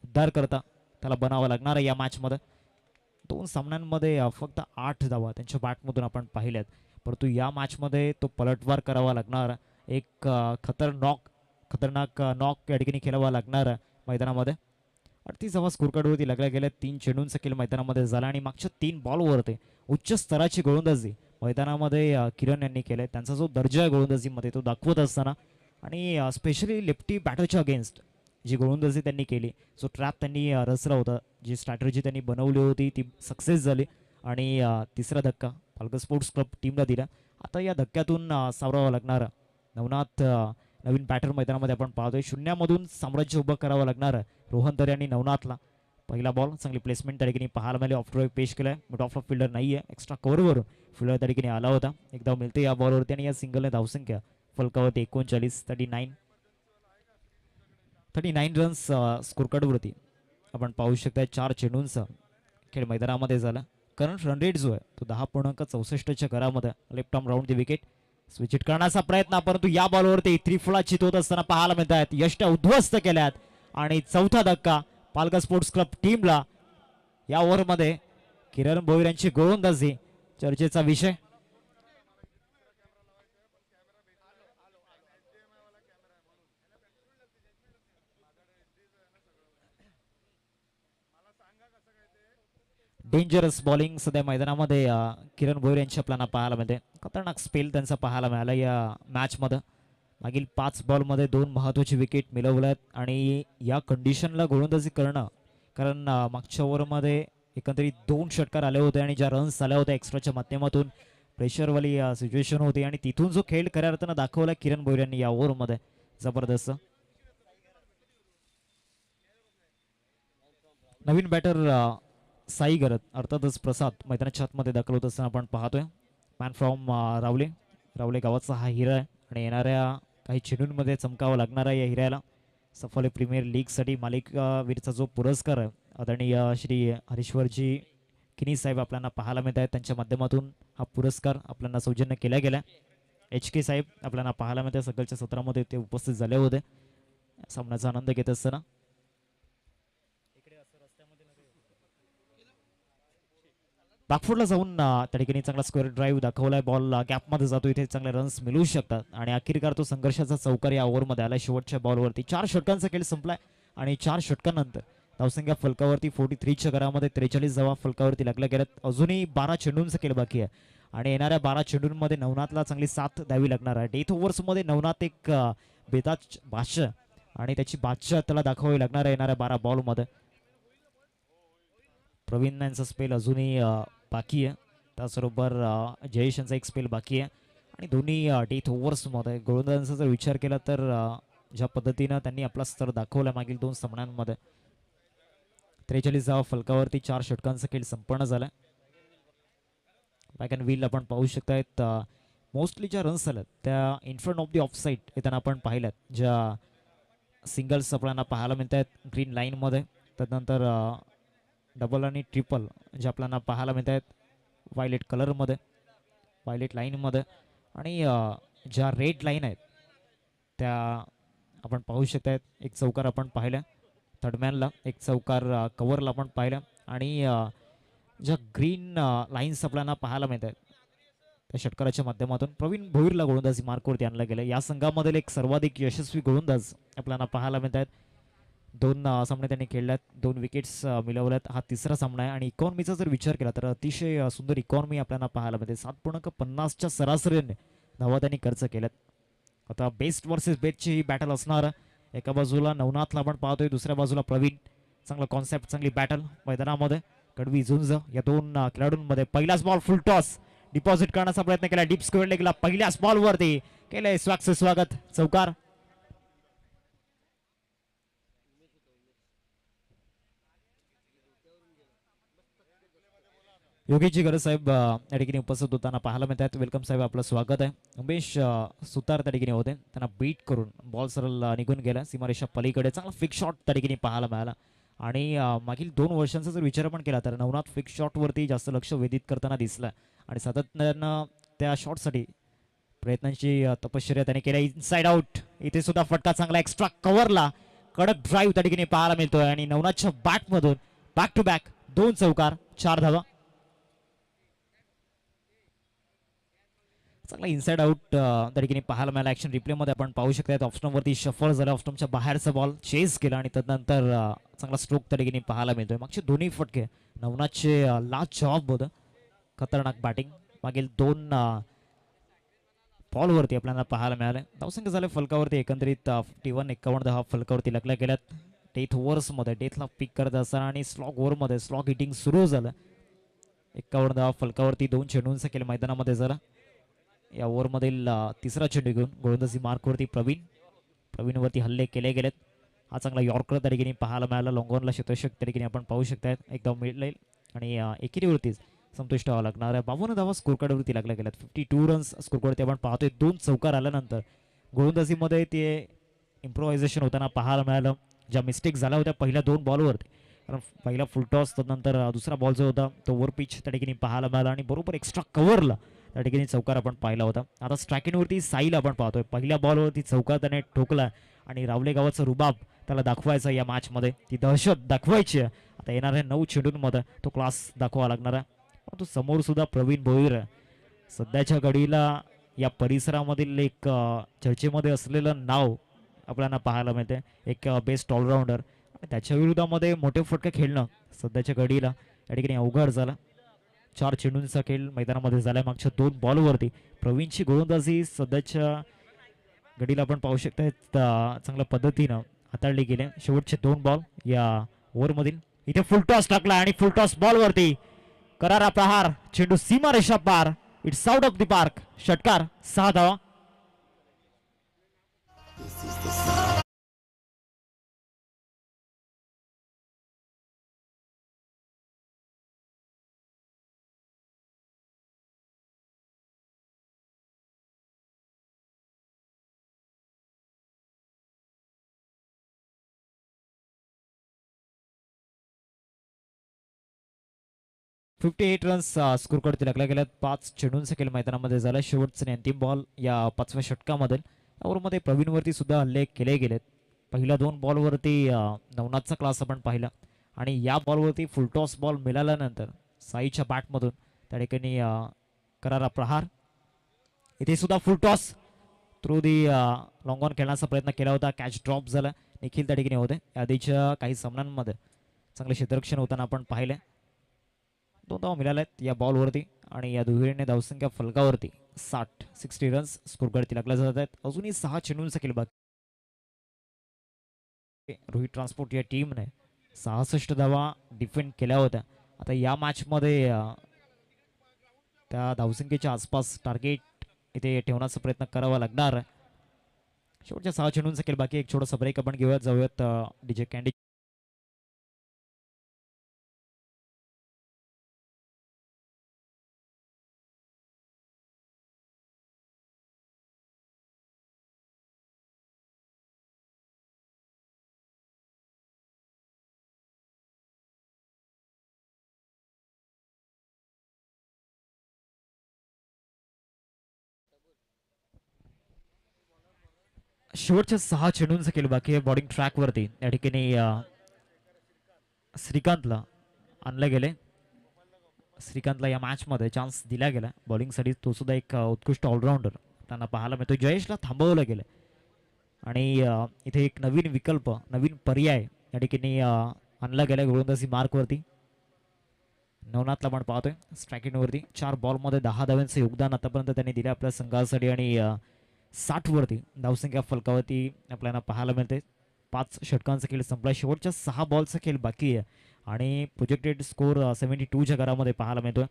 उद्धार करता त्याला बनावं लागणार आहे. या मॅचमध्ये 2 सामन्यांमध्ये फक्त 8 धावा त्यांच्या बॅटमधून आपण पाहिल्यात. परंतु या मॅचमध्ये तो पलटवार करावा लागणार. एक खतरनाक नॉक या ठिकाणी खेळावा लागणार मैदानामध्ये. 38 धावा स्कोर कार्डवरती लागल्या गेल्या. 3 चेंडूंचा खेळ मैदानामध्ये झाला. आणि मागच्या 3 बॉलवरती उच्च स्तराची गोलंदाजी मैदानामध्ये किरण यांनी केलंय. त्यांचा जो दर्जा आहे गोलंदाजीमध्ये तो दाखवत असताना आणि स्पेशली लेफ्टी बॅटरच्या अगेन्स्ट जी गोलंदाजी त्यांनी केली, जो ट्रॅप त्यांनी रचला होता, जी स्ट्रॅटेजी त्यांनी बनवली होती ती सक्सेस झाली. आणि तिसरा धक्का पालघर स्पोर्ट्स क्लब टीमला दिला. आता या धक्क्यातून सावरावं लागणार नवनाथ नवीन बॅटर मैदानामध्ये आपण पाहतोय. शून्यामधून साम्राज्य उभं करावं लागणार रोहन दरे आणि नवनाथला. पहिला बॉल चांगली प्लेसमेंट त्या ठिकाणी पाहायला मिळाली. ऑफ ड्राईव्ह पेश केलाय बट ऑफ फिल्डर नाही आहे. एक्स्ट्रा कव्हरवरून फिल्डर त्या ठिकाणी आला होता. एकदा मिळते या बॉलवरती आणि या सिंगलने धावसंख्या फलकावरती 39 39 रन्स स्कोर कार्डवरती आपण पाहू शकता. 4 चेंडूंचा खेळ मैदानामध्ये झाला. करंट रन रेट जो आहे तो 10.64च्या घरामध्ये. Left arm round the wicket switch it करण्याचा प्रयत्न परंतु या बॉलवरती त्रिफळा चितवत असताना पाहायला मिळत आहेत. यष्ट्या उद्ध्वस्त केल्यात आणि चौथा धक्का पालघर स्पोर्ट्स क्लब टीमला. या ओव्हरमध्ये किरण भोईर यांची गोलंदाजी चर्चेचा विषय. डेंजरस बॉलिंग सध्या मैदानामध्ये किरण भोईर यांची आपल्याला पाहायला मिळते. खतरनाक स्पेल त्यांचा पाहायला मिळाला या मॅचमध्ये. मागील 5 बॉलमध्ये 2 महत्त्वाची विकेट मिळवल्यात आणि या कंडिशनला गोलंदाजी करणं, कारण मागच्या ओव्हरमध्ये एकंदरीत 2 षटकार आले होते आणि ज्या रन्स आल्या होत्या एक्स्ट्राच्या माध्यमातून प्रेशरवाली सिच्युएशन होती आणि तिथून जो खेळ खऱ्या अर्थानं दाखवला किरण भोईर यांनी या ओव्हरमध्ये जबरदस्त. नवीन बॅटर साई गरत अर्थातच प्रसाद मैदानाच्या आतमध्ये दाखल होत असताना आपण पाहतोय. मॅन फ्रॉम रावले गावाचा हा हिरा आहे आणि येणाऱ्या काही चेंडूंमध्ये चमकावं लागणार आहे या हिऱ्याला. सफल प्रीमियर लीगसाठी मालिकावीरचा जो पुरस्कार आहे आदरणीय श्री हरीश्वरजी किनी साहेब आपल्याला पाहायला मिळत आहेत. त्यांच्या माध्यमातून हा पुरस्कार आपल्याला सौजन्य केला गेला. HK साहेब आपल्याला पाहायला मिळत आहे. सकाळच्या सत्रामध्ये ते उपस्थित झाले होते सामन्याचा आनंद घेत असताना. बॅकफुटला जाऊन त्या ठिकाणी चांगला स्क्वेअर ड्राईव्ह दाखवलाय. बॉल गॅपमध्ये जातो. इथे चांगले रन्स मिळू शकतात आणि अखेरकार तो संघर्षाचा चौकार या ओव्हरमध्ये आला. शेवटच्या बॉलवरती 4 षटकांचा खेळ संपलाय आणि 4 षटकांनंतर धावसंख्या फलकावरती 43च्या घरामध्ये 43 धावा फलकावरती लागल्या गेल्यात. अजूनही 12 चेंडूंचा खेळ बाकी आहे आणि येणाऱ्या 12 चेंडूंमध्ये नवनाथला चांगली साथ द्यावी लागणार आहे. डेथ ओव्हर्समध्ये नवनाथ एक बेताज बादशाह आणि त्याची बादशाह त्याला दाखवावी लागणार आहे येणाऱ्या 12 बॉलमध्ये. प्रवीण यांचा स्पेल अजूनही बाकी आहे. त्याचबरोबर जयेश यांचा एक स्पेल बाकी आहे आणि दोन्ही डेथ ओव्हर्समध्ये गोलंदाजांचा जर विचार केला तर ज्या पद्धतीनं त्यांनी आपला स्तर दाखवला मागील 2 सामन्यांमध्ये 43 धावा फलकावरती 4 षटकांचा खेळ संपन्न झाला. बॅक अँड व्हील आपण पाहू शकतायत. मोस्टली ज्या रन्स आल्यात त्या in front of the of side येताना आपण पाहिल्यात. ज्या सिंगल्स आपल्याला पाहायला मिळत आहेत ग्रीन लाईनमध्ये, त्यानंतर डबल आणि ट्रिपल जे आपल्याला पाहायला मिळत आहेत व्हायलेट कलरमध्ये, व्हायलेट लाईनमध्ये आणि ज्या रेड लाईन आहेत त्या आपण पाहू शकतायत. एक चौकार आपण पाहिल्या थर्डमॅनला, एक चौकार कव्हरला आपण पाहिल्या आणि ज्या ग्रीन लाईन्स आपल्याला पाहायला मिळत आहेत त्या षटकाराच्या माध्यमातून प्रवीण भोईरला गोलंदाजी मार्कवरती आणलं गेलं. या संघामधील एक सर्वाधिक यशस्वी गोलंदाज आपल्याला पाहायला मिळत आहेत. 2 सामने त्यांनी खेळल्यात, 2 विकेट्स मिळवल्यात. हा 3रा सामना आहे आणि इकॉनॉमीचा जर विचार केला तर अतिशय सुंदर इकॉनॉमी आपल्याला पाहायला मिळते. 7.50च्या सरासरीने धावा त्यांनी खर्च केल्यात. आता बेस्ट वर्सेस बेस्टची ही बॅटल असणार. एका बाजूला नवनाथला आपण पाहतोय, दुसऱ्या बाजूला प्रवीण. चांगला कॉन्सेप्ट, चांगली बॅटल मैदानामध्ये. कडवी झुंज या 2 खेळाडूंमध्ये. पहिलाच बॉल फुल टॉस डिपॉझिट करण्याचा प्रयत्न केला. डीप स्क्वेअर गेला पहिल्याच बॉलवरती. केलंय स्वागत चौकार. योगेशजी गरज साहेब या ठिकाणी उपस्थित होताना पाहायला मिळतात. वेलकम साहेब, आपलं स्वागत आहे. उमेश सुतार त्या ठिकाणी होते, त्यांना बीट करून बॉल सरळ निघून गेला सीमारेषा पलीकडे. चांगला फिक्स शॉट त्या ठिकाणी पाहायला मिळाला आणि मागील 2 वर्षांचा जर विचार आपण केला तर नवनाथ फिक्स शॉटवरती जास्त लक्ष वेधित करताना दिसला आणि सातत्यानं त्या शॉटसाठी प्रयत्नांची तपश्चर्या त्याने केल्या. इनसाइड आउट, इथे सुद्धा फटका चांगला एक्स्ट्रा कव्हरला कडक ड्राईव्ह त्या ठिकाणी पाहायला मिळतोय आणि नवनाथच्या बॅटमधून बॅक टू बॅक 2 चौकार 4 धावा. चांगला इनसाइड आउट त्या ठिकाणी पाहायला मिळाला. ॲक्शन रिप्लेमध्ये आपण पाहू शकता ऑप्शनवरती शफल झाला, ऑप्शनच्या बाहेरचा बॉल चेस केला आणि त्यानंतर चांगला स्ट्रोक त्या ठिकाणी पाहायला मिळतोय. मागचे दोन्ही फटके नवनाथचे लास्ट जॉब होतं. खतरनाक बॅटिंग मागील 2 बॉलवरती आपल्याला पाहायला मिळाले. धावसंख्या झाले फलकावरती एकंदरीत 51 धावा फलकावरती लागल्या गेल्यात. डेथ ओव्हर्समध्ये डेथला पिक करत असताना आणि स्लॉग ओव्हरमध्ये स्लॉग हिटिंग सुरू झालं. 51 धावा फलकावरती 2 चेंडूंचा खेळ मैदानामध्ये झाला. या ओव्हरमधील 3रा चेंडू घेऊन गोलंदाजी मार्कवरती प्रवीणवरती हल्ले केले गेलेत. हा चांगला यॉर्कर त्या ठिकाणी पाहायला मिळाला. लॉंगॉनला शतशक त्या ठिकाणी आपण पाहू शकतायत एकदा मिळेल आणि एकेरीवरतीच संतुष्ट व्हावं लागणार आहे. 52 धावा स्कोर कार्डवरती लागल्या गेल्यात. 52 रन्स स्कोर कार्डवरती आपण पाहतोय. 2 चौकार आल्यानंतर गोलंदाजीमध्ये ते इम्प्रोव्हायझेशन होताना पाहायला मिळालं. ज्या मिस्टेक झाल्या होत्या पहिल्या 2 बॉलवरती, कारण पहिला फुलटॉस नंतर दुसरा बॉल जो होता तो ओव्हर पिच त्या ठिकाणी पाहायला मिळाला आणि बरोबर एक्स्ट्रा कव्हरला त्या ठिकाणी चौकार आपण पाहिला होता. आता स्ट्रायकिंगवरती साईला आपण पाहतोय. पहिल्या बॉलवरती चौकार त्याने ठोकला आणि रावले गावाचं रुबाब त्याला दाखवायचा या मॅचमध्ये, ती दहशत दाखवायची आहे. आता येणाऱ्या 9 चेंडूंमध्ये तो क्लास दाखवा लागणार आहे. परंतु समोर सुद्धा प्रवीण भोईर सध्याच्या घडीला या परिसरामधील एक चर्चेमध्ये असलेलं नाव आपल्याला पाहायला मिळते. एक बेस्ट ऑलराऊंडर, त्याच्या विरोधामध्ये मोठे फटके खेळणं सध्याच्या घडीला या ठिकाणी अवघड झालं. 4 चेंडूंचा खेळ मैदानामध्ये झाला मागच्या 2 बॉलवरती. प्रवीणची गोलंदाजी सध्याच्या घडीला आपण पाहू शकता चांगल्या पद्धतीनं हाताळली गेले. शेवटचे 2 बॉल या ओव्हरमधील. इथे फुलटॉस टाकला आणि फुलटॉस बॉलवरती करारा प्रहार, चेंडू सीमा रेषा पार, it's out of the park. षटकार, 6 धावा. 58 रन्स स्कोर करती लागल्या गेल्यात. 5 चेंडूंचा खेळ मैदानामध्ये झाला. शेवटचा आणि अंतिम बॉल या 5व्या षटकामध्ये. ओव्हरमध्ये प्रवीणवरती सुद्धा हल्ले केले गेलेत. पहिल्या 2 बॉलवरती नवनाथचा क्लास आपण पाहिला आणि या बॉलवरती फुलटॉस बॉल मिळाल्यानंतर साईच्या बॅटमधून त्या ठिकाणी करारा प्रहार. इथे सुद्धा full toss through the long on खेळण्याचा प्रयत्न केला होता. कॅच ड्रॉप झाला. निखिल त्या ठिकाणी होते. आधीच्या काही सामन्यांमध्ये चांगले क्षेत्ररक्षण होताना आपण पाहिले. 2 धावा मिळाल्यात या बॉलवरती आणि या दुहेरीने धावसंख्या फलकावरती 60 रन्स स्कोर करती लागल्या जात आहेत. अजूनही 6 चेंडूंचा खेळ बाकी. रोहित ट्रान्सपोर्ट या टीमने 66 धावा डिफेंड केल्या होत्या. आता या मॅचमध्ये त्या धावसंख्येच्या आसपास टार्गेट इथे ठेवण्याचा प्रयत्न करावा लागणार. शेवटच्या 6 चेंडूंचा खेळ बाकी. एक छोटासा ब्रेक आपण घेऊयात, जाऊयात डीजे कॅन्डी. शेवटच्या 6 चेंडूंचा खेळ बाकी आहे. बॉलिंग ट्रॅकवरती या ठिकाणी श्रीकांतला आणले गेले. श्रीकांतला या मॅचमध्ये चान्स दिला गेला बॉलिंगसाठी. तो सुद्धा एक उत्कृष्ट ऑलराऊंडर त्यांना पाहायला मिळतो. जयेशला थांबवलं गेलं आणि इथे एक नवीन विकल्प, नवीन पर्याय या ठिकाणी आणला गेला गोलंदाजी मार्कवरती. नवनाथला आपण पाहतोय स्ट्रायकिंगवरती. 4 बॉलमध्ये 10 धाव्यांचं योगदान आतापर्यंत त्यांनी दिले आपल्या संघासाठी आणि 60 वरती धावसंख्या फलकावरती आपल्याला पाहायला मिळते. 5 षटकांचा खेळ संपला. शेवटच्या 6 बॉलचा खेळ बाकी आहे आणि प्रोजेक्टेड स्कोर 72च्या घरामध्ये पाहायला मिळतोय.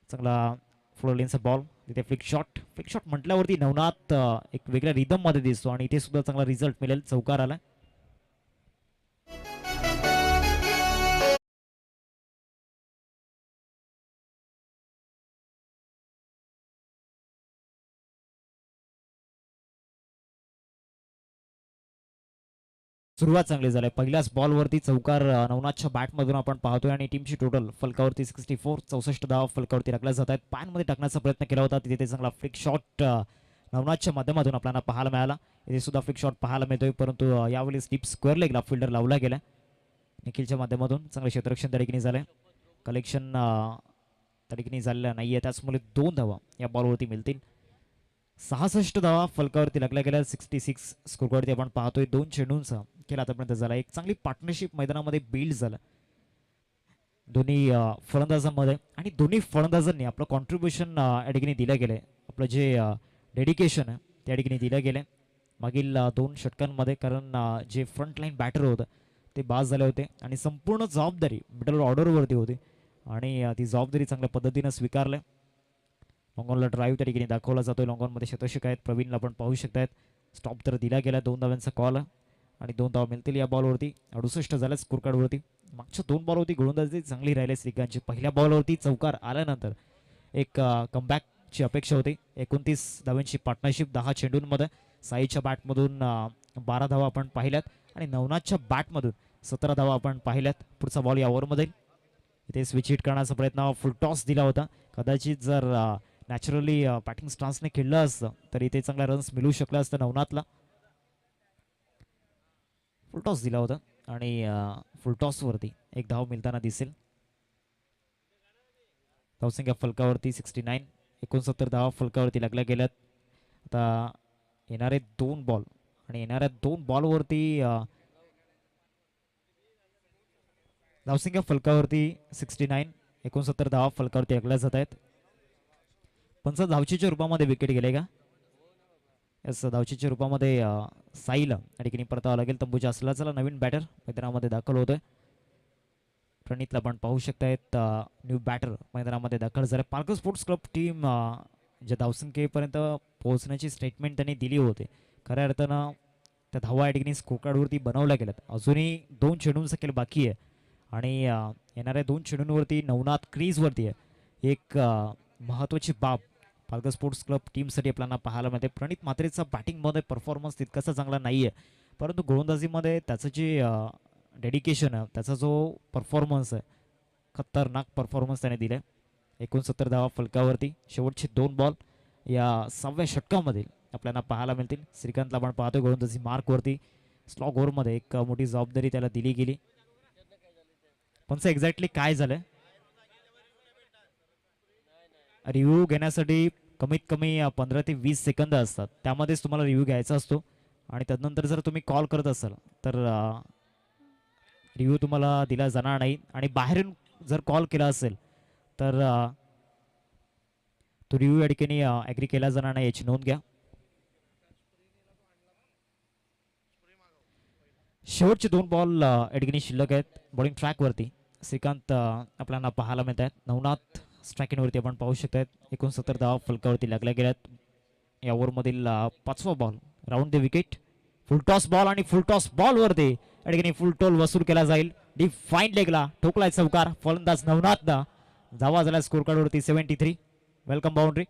चांगला फ्लोरलेनचा बॉल, तिथे फ्लिक शॉट म्हटल्यावरती नवनाथ एक वेगळ्या रिदम मध्ये दिसतो आणि इथे सुद्धा चांगला रिझल्ट मिळेल. चौकार आला. सुरुवात चांगली झाली. पहिल्याच बॉलवरती चौकार नवनाथच्या बॅटमधून आपण पाहतोय आणि टीमची टोटल फलकावरती 64 धावा फलकावरती टाकल्या जात आहेत. पायांमध्ये टाकण्याचा प्रयत्न केला होता, तिथे चांगला फ्लिक शॉट नवनाथच्या माध्यमातून आपल्याला पाहायला मिळाला. इथे सुद्धा फ्लिक शॉट पाहायला मिळतोय, परंतु यावेळी स्टीप स्क्वेअर लेगला फिल्डर लावला गेला. निखिलच्या माध्यमातून चांगले क्षेत्ररक्षण त्या ठिकाणी झालंय. कलेक्शन त्या ठिकाणी झालेलं नाहीये, त्याचमुळे 2 धावा या बॉलवरती मिळतील. 66 धावा फलकावरती लागल्या गेल्या. 66 स्कोरवरती आपण पाहतोय. 2 चेंडूंचा खेळ आतापर्यंत झाला. एक चांगली पार्टनरशिप मैदानामध्ये बिल्ड झालं दोन्ही फलंदाजांमध्ये आणि दोन्ही फलंदाजांनी आपलं कॉन्ट्रीब्युशन या ठिकाणी दिलं गेलंय. आपलं जे डेडिकेशन आहे त्या ठिकाणी दिलं गेलं मागील 2 षटकांमध्ये, कारण जे फ्रंट लाईन बॅटर होतं ते बाद झाले होते आणि संपूर्ण जबाबदारी मिडल ऑर्डरवरती होती आणि ती जबाबदारी चांगल्या पद्धतीनं स्वीकारल्या. लॉंगॉनला ड्राईव्ह त्या ठिकाणी दाखवला जातोय. लॉंगॉनमध्ये शतषक आहेत. प्रवीणला आपण पाहू शकतायत. स्टॉप तर दिला गेला. 2 धाव्यांचा कॉल आणि 2 धावा मिळतील या बॉलवरती. 68 झाल्या स्कोर कार्डवरती. मागच्या 2 बॉलवरती गोलंदाजी चांगली राहिली श्रीकांतची. पहिल्या बॉलवरती चौकार आल्यानंतर एक कमबॅकची अपेक्षा होती. 29 धावांची पार्टनरशिप 10 चेंडूंमध्ये. साईच्या बॅटमधून 12 धावा आपण पाहिल्यात आणि नवनाथच्या बॅटमधून 17 धावा आपण पाहिल्यात. पुढचा बॉल या ओव्हरमध्ये इथे स्विच हिट करण्याचा प्रयत्न, फुल टॉस दिला होता. कदाचित जर नॅचरली बॅटिंग स्टान्सने खेळलं असतं तर इथे चांगला रन्स मिळू शकला असतं नवनाथला. फुल टॉस दिला होता आणि फुल टॉसवरती एक धाव मिळताना दिसेल. धावसंख्या फलकावरती 69. 69 धावा फलकावरती लागल्या गेल्यात. आता येणारे 2 बॉल आणि येणाऱ्या 2 बॉलवरती धावसंख्या फलकावरती 69. 69 धावा फलकावरती लागल्या जात आहेत. 50 धावचीच्या रूपामध्ये विकेट गेले का? यस, धावचीच्या रूपामध्ये साईला या ठिकाणी परतावं लागेल. तंबूच्या असला चला नवीन बॅटर मैदानामध्ये दाखल होतोय. प्रणितला आपण पाहू शकतायत न्यू बॅटर मैदानामध्ये दाखल झाले. पालघर स्पोर्ट्स क्लब टीम ज्या धावसंख्येपर्यंत पोहोचण्याची स्टेटमेंट त्यांनी दिली होती, खऱ्या अर्थानं त्या धावा या ठिकाणी स्कोर कार्डवरती बनवल्या गेल्यात. अजूनही 2 चेंडूंचा खेळ बाकी आहे आणि येणाऱ्या 2 चेंडूंवरती नवनाथ क्रीजवरती आहे. एक महत्त्वाची बाब पालघर स्पोर्ट्स क्लब टीमसाठी आपल्याला पाहायला मिळते. प्रणित म्हात्रेचा बॅटिंगमध्ये परफॉर्मन्स तितकासा चांगला नाही आहे, परंतु गोलंदाजीमध्ये त्याचं जे डेडिकेशन आहे, त्याचा जो परफॉर्मन्स आहे, खतरनाक परफॉर्मन्स त्याने दिला. 69 धावा फलकावरती. शेवटचे 2 बॉल या 6व्या षटकामध्ये आपल्याला पाहायला मिळतील. श्रीकांतला आपण पाहतोय गोलंदाजी मार्कवरती. स्लॉग ओव्हरमध्ये एक मोठी जबाबदारी त्याला दिली गेली. पण एक्झॅक्टली काय झालंय रिव्ह्यू घेण्यासाठी कमीत कमी 15 ते 20 सेकंद असतात. त्यामध्येच तुम्हाला रिव्ह्यू घ्यायचा असतो आणि त्यानंतर जर तुम्ही कॉल करत असाल तर रिव्ह्यू तुम्हाला दिला जाणार नाही. आणि बाहेरून जर कॉल केला असेल तर तो रिव्ह्यू या ठिकाणी ॲग्री केला जाणार नाही, याची नोंद घ्या. शेवटचे 2 बॉल या ठिकाणी शिल्लक आहेत. बॉलिंग ट्रॅकवरती श्रीकांत आपल्याला पाहायला मिळत आहेत. नवनाथ स्ट्रायकिंगवरती आपण पाहू शकतात. 69 धावा फलकावरती लागल्या गेल्यात. या ओव्हरमधील 5वा ball round the wicket. Full toss ball आणि फुल टॉस बॉलवरती या ठिकाणी फुल टोल वसूल केला जाईल. डीप फाईन लेगला ठोकलाय चौकार. फलंदाज नवनाथदा. धावा झाला स्कोर कार्डवरती 73. Welcome boundary.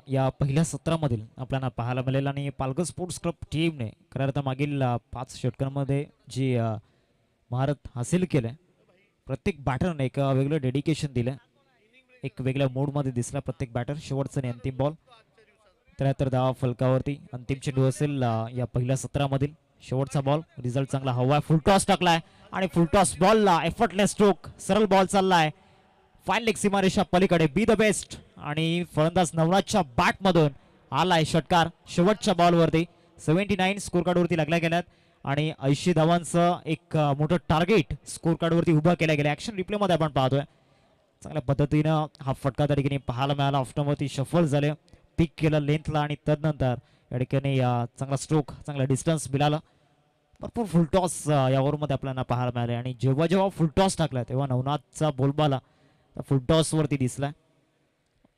या पहिल्या सत्रामधील आपल्याला पाहायला मिळेल आणि पालघर स्पोर्ट्स क्लब टीमने खऱ्या अर्थात मागील 5 षटकांमध्ये जी महारत हासिल केले, प्रत्येक बॅटरने एक वेगळं डेडिकेशन दिलं. एक वेगळ्या मूडमध्ये दिसला प्रत्येक बॅटर. शेवटचा आणि अंतिम बॉल 73 धावा फलकावरती. अंतिम चेंडू असेल या पहिल्या सत्रामधील. शेवटचा बॉल. रिझल्ट चांगला हवा. फुल टॉस टाकलाय आणि फुल टॉस बॉलला एफर्टलेस स्ट्रोक. सरळ बॉल चाललाय फाईन लेग सीमारेषा पलीकडे. Be the best. आणि फलंदाज नवनाथच्या बॅटमधून आलाय षटकार शेवटच्या बॉलवरती. 79 स्कोर कार्डवरती लागल्या गेल्यात आणि 80 धावांचं एक मोठं टार्गेट स्कोर कार्डवरती उभं केलं गेलं. ऍक्शन रिप्लेमध्ये आपण पाहतोय चांगल्या पद्धतीनं हा फटका त्या ठिकाणी पाहायला मिळाला. ऑफ्टनवरती शफल झाले, पिक केलं लेंथला आणि तदनंतर या ठिकाणी चांगला स्ट्रोक, चांगला डिस्टन्स मिळाला. भरपूर फुल टॉस या ओव्हरमध्ये आपल्याला पाहायला मिळाले आणि जेव्हा जेव्हा फुल टॉस टाकला तेव्हा नवनाथचा बोलबाला फुल टॉसवरती दिसलाय.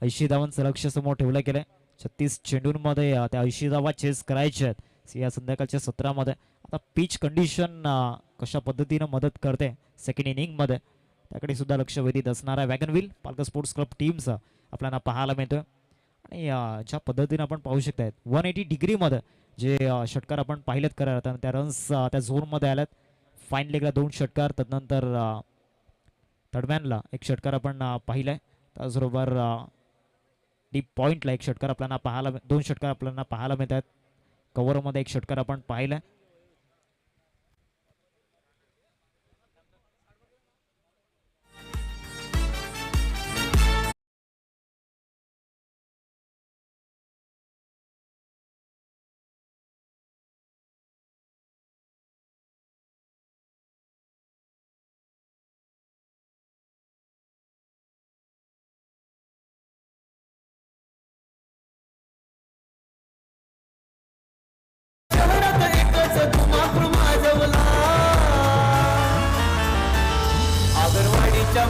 80 धावांचं लक्ष समोर ठेवलं गेलंय. 36 चेंडूंमध्ये त्या 80 धावा चेस करायच्या आहेत या संध्याकाळच्या सत्रामध्ये. आता पिच कंडिशन कशा पद्धतीनं मदत करते सेकंड इनिंगमध्ये त्याकडे सुद्धा लक्ष वेधित असणार आहे. Wagon wheel Palghar sports club टीमचा आपल्याला पाहायला मिळतोय आणि ज्या पद्धतीनं आपण पाहू शकतायत 180 डिग्रीमध्ये जे षटकार आपण पाहिलेत करा त्या रन्स त्या झोनमध्ये आल्यात. फाईन लेगला 2 षटकार, तदनंतर थर्डमॅनला एक षटकार आपण पाहिलाय. त्याचबरोबर डीप पॉइंटला एक षटकार आपल्याला पाहायला 2 षटकार आपल्याला पाहायला मिळतात. कव्हरमध्ये एक षटकार आपण पाहिलाय.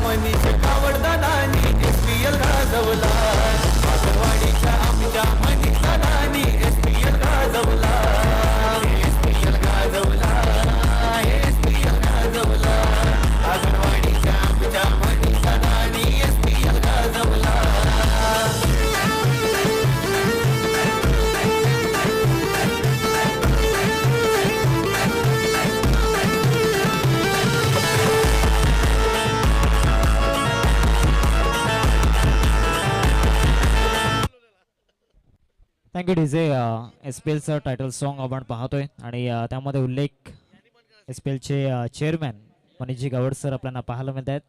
मनीष गावडदानानी SPL गाजवला बागरवाडीच्या आमच्या मनीष दादानी SPL गाजवला SPL गाजवला SPL गाजवला बागरवाडीच्या आमच्या मनीष दादानी SPL गाजवला थँक्यू डीजे. SPLचं टायटल सॉन्ग आपण पाहतोय आणि त्यामध्ये उल्लेख SPLचे चेअरमॅन मनीषजी गावड सर आपल्याला पाहायला मिळत आहेत.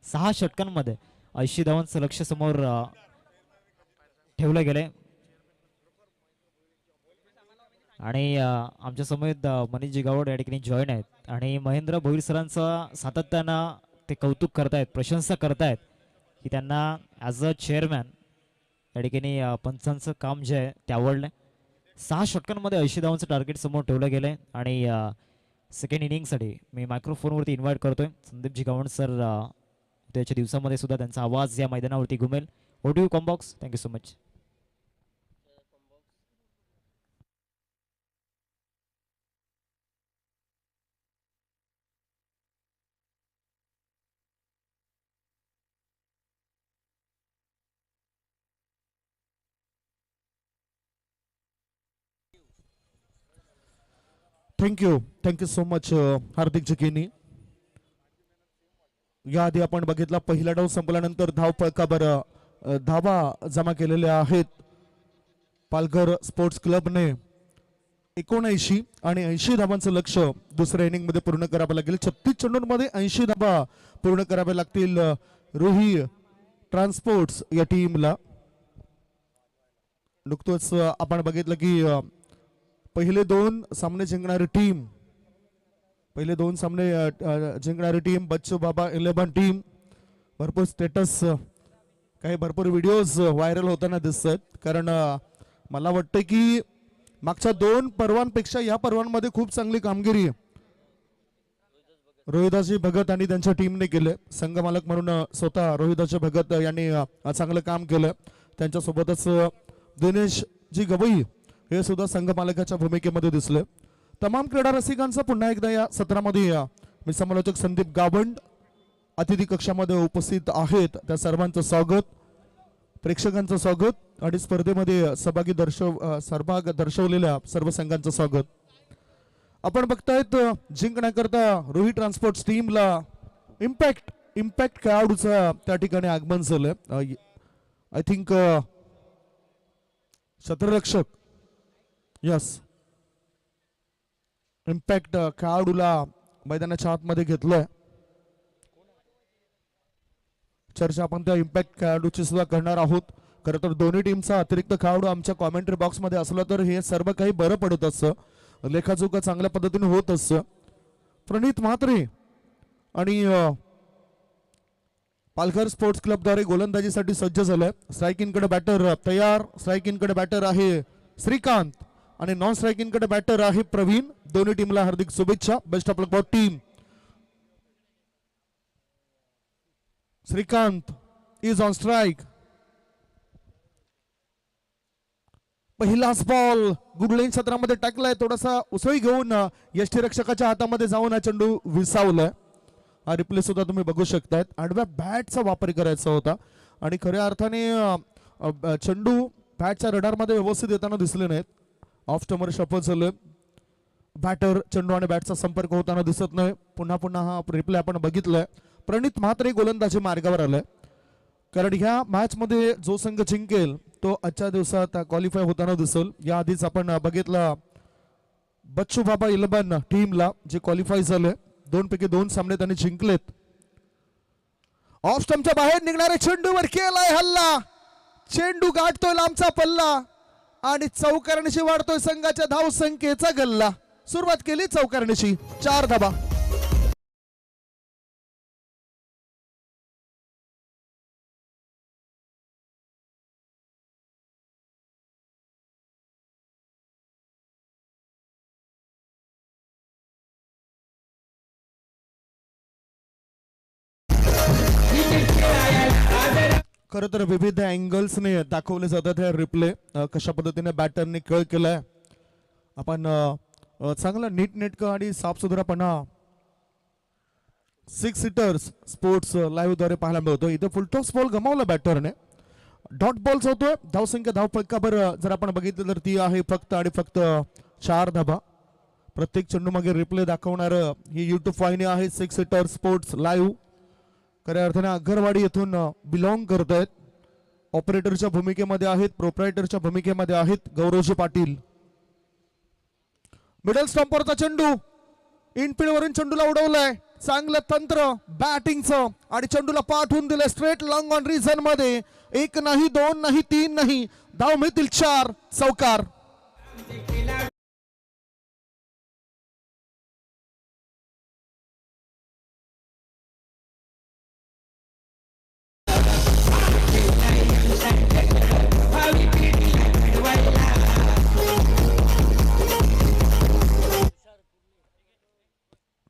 6 षटकांमध्ये 80 धावांचं लक्ष समोर ठेवलं गेले आणि आमच्या समेत मनीषजी गावड या ठिकाणी जॉईन आहेत आणि महेंद्र भोईर सरांचं सातत्यानं ते कौतुक करतायत, प्रशंसा करतायत की त्यांना ॲज अ चेअरमॅन या ठिकाणी पंचांचं काम जे आहे ते आवडलं. 6 षटकांमध्ये 80 धावांचं टार्गेट समोर ठेवलं गेलं आहे आणि सेकंड इनिंगसाठी मी मायक्रोफोनवरती इन्व्हाइट करतोय संदीपजी गावंड सर. उद्याच्या दिवसामध्ये सुद्धा त्यांचा आवाज या मैदानावरती घुमेल. ओट यू कॉम्बॉक्स. Thank you so much. Thank you so much Hardik जकीनी. याआधी आपण बघितला पहिला डाव संपल्यानंतर धावपळकावर धावा जमा केलेल्या आहेत. पालघर स्पोर्ट्स क्लबने 79 आणि 80 धावांचं लक्ष दुसऱ्या इनिंग मध्ये पूर्ण करावं लागेल. 36 चेंडूंमध्ये 80 धावा पूर्ण कराव्या लागतील रोही ट्रान्सपोर्ट्स या टीमला. नुकतंच आपण बघितलं की पहिले दोन सामने जिंकणारी टीम बच्चू बाबा 11 टीम. भरपूर स्टेटस काही भरपूर व्हिडिओज व्हायरल होताना दिसत आहेत. कारण मला वाटतं की मागच्या 2 पर्वांपेक्षा या पर्वांमध्ये खूप चांगली कामगिरी रोहिदासजी भगत आणि त्यांच्या टीमने केले. संघमालक म्हणून स्वतः रोहिदासजी भगत यांनी चांगलं काम केलं. त्यांच्यासोबतच दिनेशजी गवई हे सुद्धा संघमालकाच्या भूमिकेमध्ये दिसले. तमाम क्रीडा रसिकांचं पुन्हा एकदा या सत्रामध्ये मी समालोचक संदीप गावंड अतिथी कक्षामध्ये उपस्थित आहेत त्या सर्वांचं स्वागत, प्रेक्षकांचं स्वागत आणि स्पर्धेमध्ये सहभाग दर्शवलेल्या सर्व संघांचं स्वागत. आपण बघतायत जिंकण्याकरता रोही ट्रान्सपोर्ट्स टीमला इम्पॅक्ट खेळाडूचं त्या ठिकाणी आगमन झालं. आय थिंक क्षेत्ररक्षक यस इम्पॅक्ट खेळाडूला मैदानाच्या आतमध्ये घेतलंय. चर्चा आपण त्या इम्पॅक्ट खेळाडूची सुद्धा करणार आहोत. खरं तर दोन्ही टीमचा अतिरिक्त खेळाडू आमच्या कॉमेंट्री बॉक्स मध्ये असला तर हे सर्व काही बरं पडत असतं, लेखाजोखा चांगल्या पद्धतीने होत असतं. प्रणित म्हात्रे आणि पालघर स्पोर्ट्स क्लब द्वारे गोलंदाजीसाठी सज्ज झालाय. स्ट्रायकिंग कडे बॅटर तयार. स्ट्रायकिंग कडे बॅटर आहे श्रीकांत आणि नॉन स्ट्रायकिंग कडे बॅटर आहे प्रवीण. दोन्ही टीमला हार्दिक शुभेच्छा. Best of luck for team. Shrikant is on strike. पहिलाच बॉल गुडलेन क्षेत्रामध्ये टाकलाय. थोडासा उसळी घेऊन यष्टीरक्षकाच्या हातामध्ये जाऊन हा चेंडू विसावलाय. हा रिप्ले सुद्धा तुम्ही बघू शकतायत. आडव्या बॅटचा वापर करायचा होता आणि खऱ्या अर्थाने चेंडू बॅटच्या रडारमध्ये व्यवस्थित येताना दिसले नाहीत. ऑफ स्टमर शफल झालं. बॅटर चेंडू आणि बॅटचा संपर्क होताना दिसत नाही. पुन्हा हा रिप्ले आपण बघितलाय. प्रणित म्हात्रे गोलंदाजी मार्गावर आलाय. कारण ह्या मॅच मध्ये जो संघ जिंकेल तो आजच्या दिवसात क्वालिफाय होताना दिसेल. याआधीच आपण बघितलं बच्चू बाबा 11 टीमला जे क्वालिफाय झाले. 2 पैकी 2 सामने त्यांनी जिंकलेत. ऑफ स्टंपच्या बाहेर निघणारे चेंडूवर केलाय हल्ला. चेंडू गाठतोय लांबचा पल्ला आणि चौकारणीशी वाढतोय संघाच्या धाव संख्येचा गल्ला. सुरुवात केली चौकारणीशी. 4 धाबा. खरं तर विविध अँगल्सने दाखवले जातात हे रिप्ले कशा पद्धतीने बॅटरने खेळ केलाय आपण चांगला नीटनेटकं आणि साफसुथरापणा 6 सीटर्स स्पोर्ट्स लाईव्ह द्वारे पाहायला मिळतो. इथे फुलटॉस बॉल गमावला बॅटरने. डॉट बॉल होतोय. धावसंख्या धावफलकावर जर आपण बघितलं तर ती आहे फक्त आणि फक्त 4 धाबा. प्रत्येक चेंडू मागे रिप्ले दाखवणार ही युट्यूब वाहिनी आहे 6 सीटर स्पोर्ट्स लाईव्ह. खऱ्या अर्थाने अग्गरवाडी येथून बिलॉंग करत आहेत. ऑपरेटरच्या भूमिकेमध्ये आहेत, प्रोप्रायटरच्या भूमिकेमध्ये आहेत गौरवजी पाटील. मिडल स्टंपवरचा चेंडू इनफिल्ड वरून चेंडूला उडवलाय. चांगलं तंत्र बॅटिंगचं आणि चेंडूला पाठवून दिलं स्ट्रेट लॉंग ऑन रिझन मध्ये. 1 नाही 2 नाही 3 नाही धाव मिळतील 4. चौकार.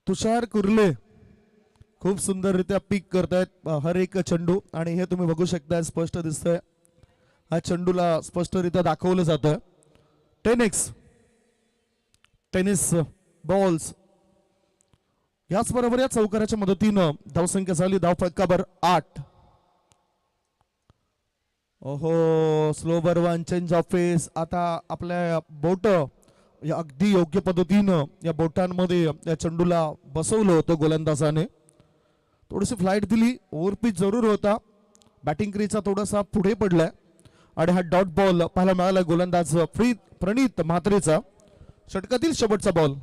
तुषार कुर्ले खूप सुंदररित्या पिक करतायत हर एक चेंडू आणि हे तुम्ही बघू शकता स्पष्ट दिसतंय. हा चेंडूला स्पष्टरित्या दाखवलं जातं. 10x टेनिस बॉल्स याचबरोबर या चौकाराच्या मदतीनं धावसंख्या झाली धावफलकावर 8. ओहो slower one change of face. आता आपल्या बोट या अगदी योग्य पद्धतीनं या बोटांमध्ये या चेंडूला बसवलं होतं गोलंदाजाने. थोडीशी फ्लाईट दिली. ओव्हरपिच जरूर होता. बॅटिंग क्रीजचा थोडासा पुढे पडलाय आणि हा डॉट बॉल पाहायला मिळाला गोलंदाज प्रणित म्हात्रेचा. षटकातील शेवटचा बॉल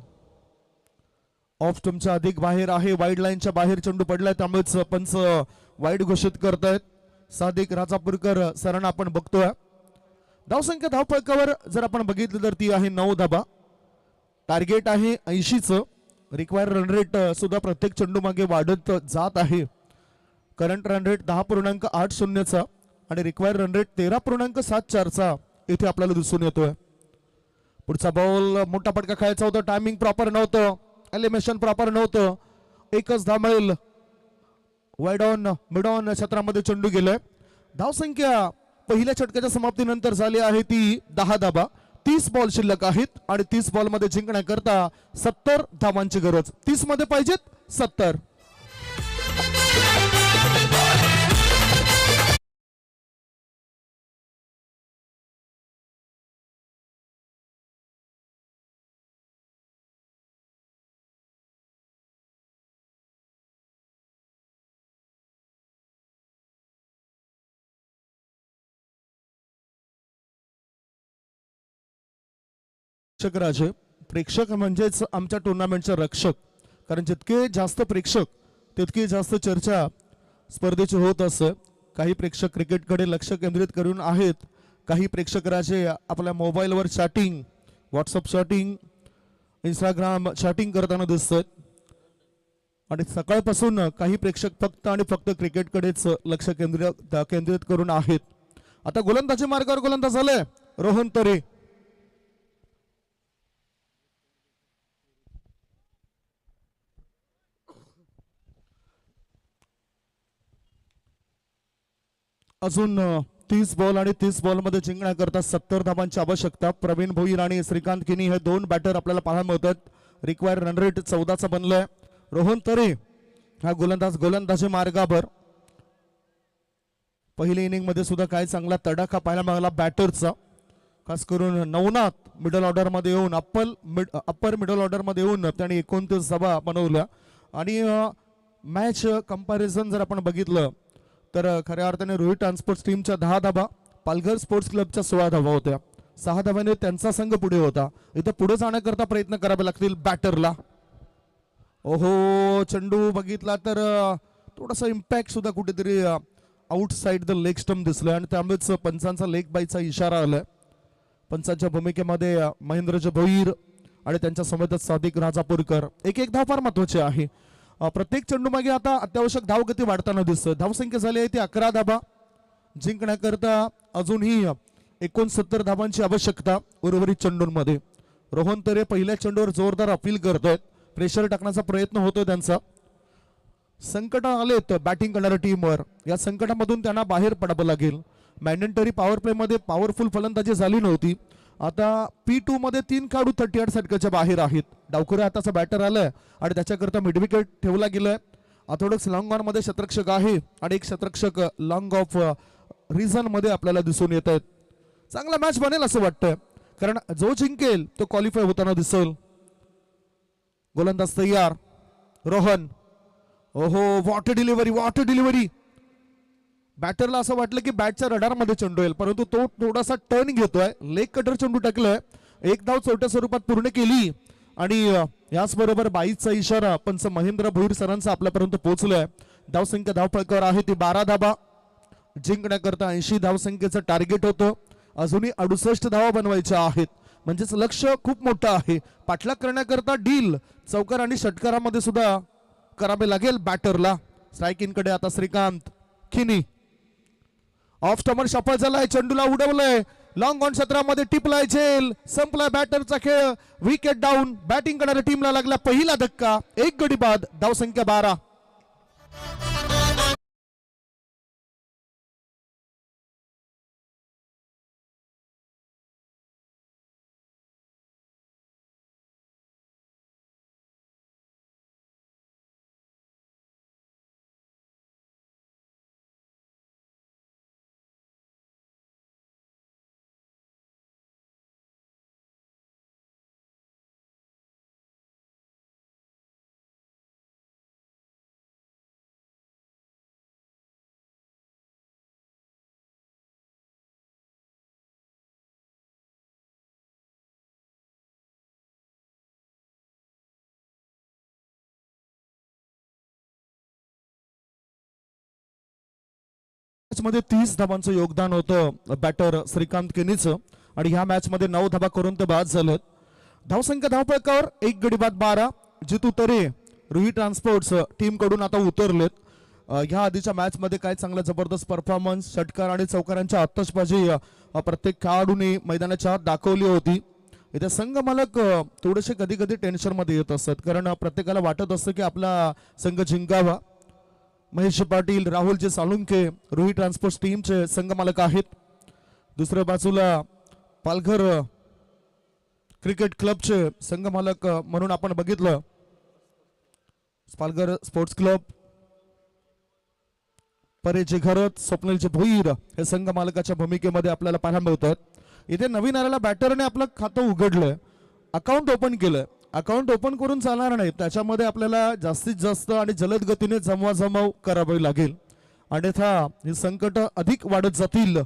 ऑफ स्टंपच्या अधिक बाहेर आहे. वाईड लाईनच्या बाहेर चेंडू पडलाय त्यामुळेच पंच वाईड घोषित करतायत. सादिक राजापूरकर सरांना आपण बघतोय. धावसंख्या धावफलकावर जर आपण बघितलं तर ती आहे 9 धाबा. टार्गेट आहे 80चं. रिक्वायर्ड रन रेट सुद्धा प्रत्येक चेंडू मागे वाढत जात आहे. करंट रन रेट 10.80चा आणि रिक्वायर्ड रन रेट 13.74चा इथे आपल्याला दिसून येतोय. पुढचा बॉल मोठा फटका खायचा होता. टायमिंग प्रॉपर नव्हतं. एलिमिनेशन प्रॉपर नव्हतं. एकच धाव मिळेल. वाईड ऑन मिड ऑन क्षेत्रामध्ये चेंडू गेलाय. धावसंख्या पहिल्या षटकाच्या समाप्तीनंतर झाली आहे ती 10 धाबा. 30 बॉल शिल्लक आहेत आणि 30 बॉल मध्ये जिंकण्याकरता 70 धावांची गरज. 30 मध्ये पाहिजेत 70. प्रेक्षक राजे. प्रेक्षक म्हणजेच आमच्या टुर्नामेंटचे रक्षक. कारण जितके जास्त प्रेक्षक तितकी जास्त चर्चा स्पर्धेची होत असते. काही प्रेक्षक क्रिकेटकडे लक्ष केंद्रित करून आहेत. काही प्रेक्षक राजे आपल्या मोबाईलवर chatting, WhatsApp chatting, Instagram chatting करताना दिसतात. आणि सकाळपासून काही प्रेक्षक फक्त आणि फक्त क्रिकेटकडेच लक्ष केंद्रित करून आहेत. आता गोलंदाजी मार्गावर गोलंदाज झाले रोहन तरे. अजून 30 बॉल आणि 30 बॉल मध्ये जिंकण्याकरता 70 धावांची आवश्यकता. प्रवीण भोईर आणि श्रीकांत किनी हे 2 बॅटर आपल्याला पाहायला मिळतात. रिक्वायर्ड रन रेट 14चा बनलाय. रोहन तरे हा गोलंदाजी मार्गावर. पहिल्या इनिंग मध्ये सुद्धा काय चांगला तडाखा पाहायला मिळाला बॅटरचा. खास करून नवनाथ मिडल ऑर्डर मध्ये येऊन अप्पर मिडल ऑर्डर मध्ये येऊन त्यांनी 29 धावा बनवल्या. आणि मॅच कंपॅरिझन जर आपण बघितलं तर खऱ्या अर्थाने रोहित ट्रान्सपोर्ट टीमच्या 10 धाबा, पालघर स्पोर्ट्स क्लबच्या 16 धाबा होत्या. 6 धाब्याने त्यांचा संघ पुढे होता. इथे पुढे जाण्याकरता प्रयत्न करावे लागतील बॅटरला. ओहो चेंडू बघितला तर थोडासा इम्पॅक्ट सुद्धा कुठेतरी आउटसाइड द लेग स्टंप दिसलं आणि त्यामुळेच पंचांचा लेग बाईचा इशारा आलाय. पंचांच्या भूमिकेमध्ये महेंद्रजी भोईर आणि त्यांच्या समेतच सादिक राजापूरकर. एक धाव फार महत्वाची आहे. प्रत्येक चेंडू मागे आता अत्यावश्यक धावगती वाढताना दिसतं. धावसंख्या झाली आहे ती 11 धाबा. जिंकण्याकरता अजूनही 69 धावांची आवश्यकता उर्वरित चेंडूंमध्ये. रोहन तरे पहिल्या चेंडूवर जोरदार अपील करतोय. प्रेशर टाकण्याचा प्रयत्न होतोय त्यांचा. संकट आलेत बॅटिंग करणाऱ्या टीमवर. या संकटामधून त्यांना बाहेर पडावं लागेल. मॅन्डेटरी पॉवर प्ले मध्ये पॉवरफुल फलंदाजी झाली नव्हती. आता P2 मध्ये 3 खेळाडू 38 षटकाच्या बाहेर आहेत. डावखुऱ्या हाताचा बॅटर आलाय आणि त्याच्याकरता मिड विकेट ठेवला गेलाय. ऑर्थोडॉक्स लॉंग ऑन मध्ये शतरक्षक आहे आणि एक शतरक्षक लॉंग ऑफ रिझन मध्ये आपल्याला दिसून येत आहेत. चांगला मॅच बनेल असं वाटतंय, कारण जो जिंकेल तो क्वालिफाय होताना दिसेल. गोलंदाज तयार. रोहन. ओहो, वॉटर डिलिव्हरी. बॅटरला असं वाटलं की बॅटच्या रडारमध्ये चेंडू येईल, परंतु तो थोडासा टर्न घेतोय. लेग कटर चेंडू टाकलाय. एक धाव चौथ्या स्वरूपात पूर्ण केली आणि याचबरोबर 22चा इशारा पंच महेंद्र भोईर सरांचा आपल्यापर्यंत पोहोचलाय. धावसंख्या धावफलकावर आहे ती 12 धाबा. जिंकण्याकरता 80 धावसंख्येचं टार्गेट होतं. अजूनही 68 धावा बनवायच्या आहेत, म्हणजेच लक्ष खूप मोठं आहे. पाठलाग करण्याकरता डील चौकार आणि षटकारामध्ये सुद्धा करावे लागेल बॅटरला. स्ट्राईक इनकडे आता श्रीकांत खिनी. ऑफ स्टॉमर सफल झालाय. चेंडूला उडवलंय. लॉंग ऑन क्षेत्रामध्ये टिपलाय झेल. संपलाय बॅटरचा खेळ. Wicket down. बॅटिंग करणाऱ्या टीमला लागला पहिला धक्का. 1 गडी बाद. धावसंख्या 12. मध्ये 30 धावांचं योगदान होतं बॅटर श्रीकांत केनीचं आणि ह्या मॅच मध्ये 9 धावा करून ते बाद झालेत. धावसंख्या धावफलकावर 1 गडी बाद 12. जितू तरे रुही ट्रान्सपोर्ट्स टीम कडून आता उतरलेत. ह्या आधीच्या मॅच मध्ये काय चांगला जबरदस्त परफॉर्मन्स, षटकार आणि चौकारांच्या आतषबाजी प्रत्येक खेळाडूंनी मैदानाच्या आत दाखवली होती. इथे संघ मालक थोडेसे कधी कधी टेन्शन मध्ये येत असतात, कारण प्रत्येकाला वाटत असतं की आपला संघ जिंकावा. महेश पाटील, राहुलजी साळुंके रुही ट्रान्सपोर्ट टीमचे संघ मालक आहेत. दुसऱ्या बाजूला पालघर क्रिकेट क्लबचे संघ मालक म्हणून आपण बघितलं पालघर स्पोर्ट्स क्लब. परेजी घरत, स्वप्नीलजी भोईर हे संघ मालकाच्या भूमिकेमध्ये आपल्याला पाहायला मिळतात. इथे नवीन आलेल्या बॅटरने आपलं खातं उघडलंय, अकाउंट ओपन केलंय. अकाउंट ओपन करून चालणार नाही, त्याच्यामध्ये आपल्याला जास्तीत जास्त आणि जलद गतीने जमवाजमव करावी लागेल, अन्यथा हे संकट अधिक वाढत जातील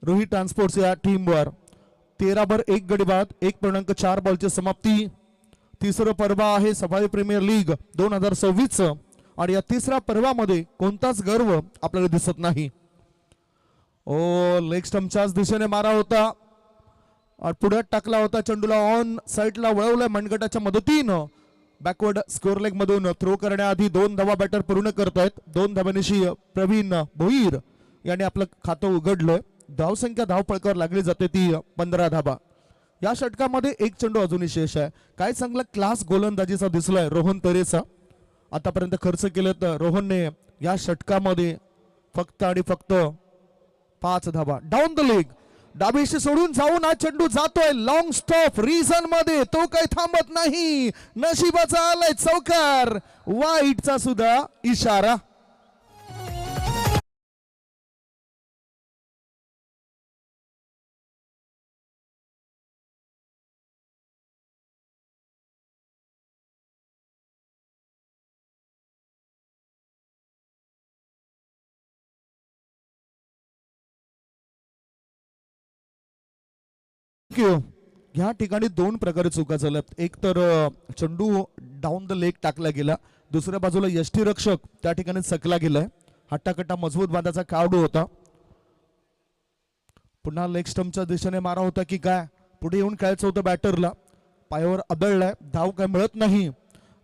रुही ट्रान्सपोर्ट्स या टीमवर. 13/1 गडी बाद. 1.4 बॉलची समाप्ती. तिसरं पर्व आहे सफाई प्रीमियर लीग 2026 आणि या तिसऱ्या पर्वामध्ये कोणताच गर्व आपल्याला दिसत नाही. ओ, लेग स्टंपच्याच दिशेने मारा होता, पुढ्यात टाकला होता. चेंडूला ऑन साईडला वळवलाय मनगटाच्या मदतीनं. बॅकवर्ड स्कोअर लेग मधून थ्रो करण्याआधी 2 धावा बॅटर पूर्ण करतायत. 2 धावांनिशी प्रवीण भोईर यांनी आपलं खातं उघडलंय. धावसंख्या धावफलकावर लागली जाते ती 15 धावा. या षटकामध्ये एक चेंडू अजूनही शेष आहे. काय चांगला क्लास गोलंदाजीचा दिसलाय रोहन तरेचा. आतापर्यंत खर्च केले तर रोहनने या षटकामध्ये फक्त आणि फक्त 5 धावा. डाऊन द लेग डाबीशी सोडून जाऊन हा चेंडू जातोय लॉंग स्टॉप रिझन मध्ये. तो काही थांबत नाही. नशिबाचा आलाय चौकार. वाईटचा सुद्धा इशारा. ह्या ठिकाणी 2 प्रकारे चुका झाल्यात. एक तर चेंडू डाऊन द लेग टाकला गेला, दुसऱ्या बाजूला यष्टीरक्षक त्या ठिकाणी चकला गेलाय. हट्टाकट्टा मजबूत बांधाचा खेळाडू होता. पुन्हा लेग स्टंपच्या दिशेने मारा होता की काय, पुढे येऊन खेळायचं होतं बॅटरला. पायावर आदळलाय, धाव काय मिळत नाही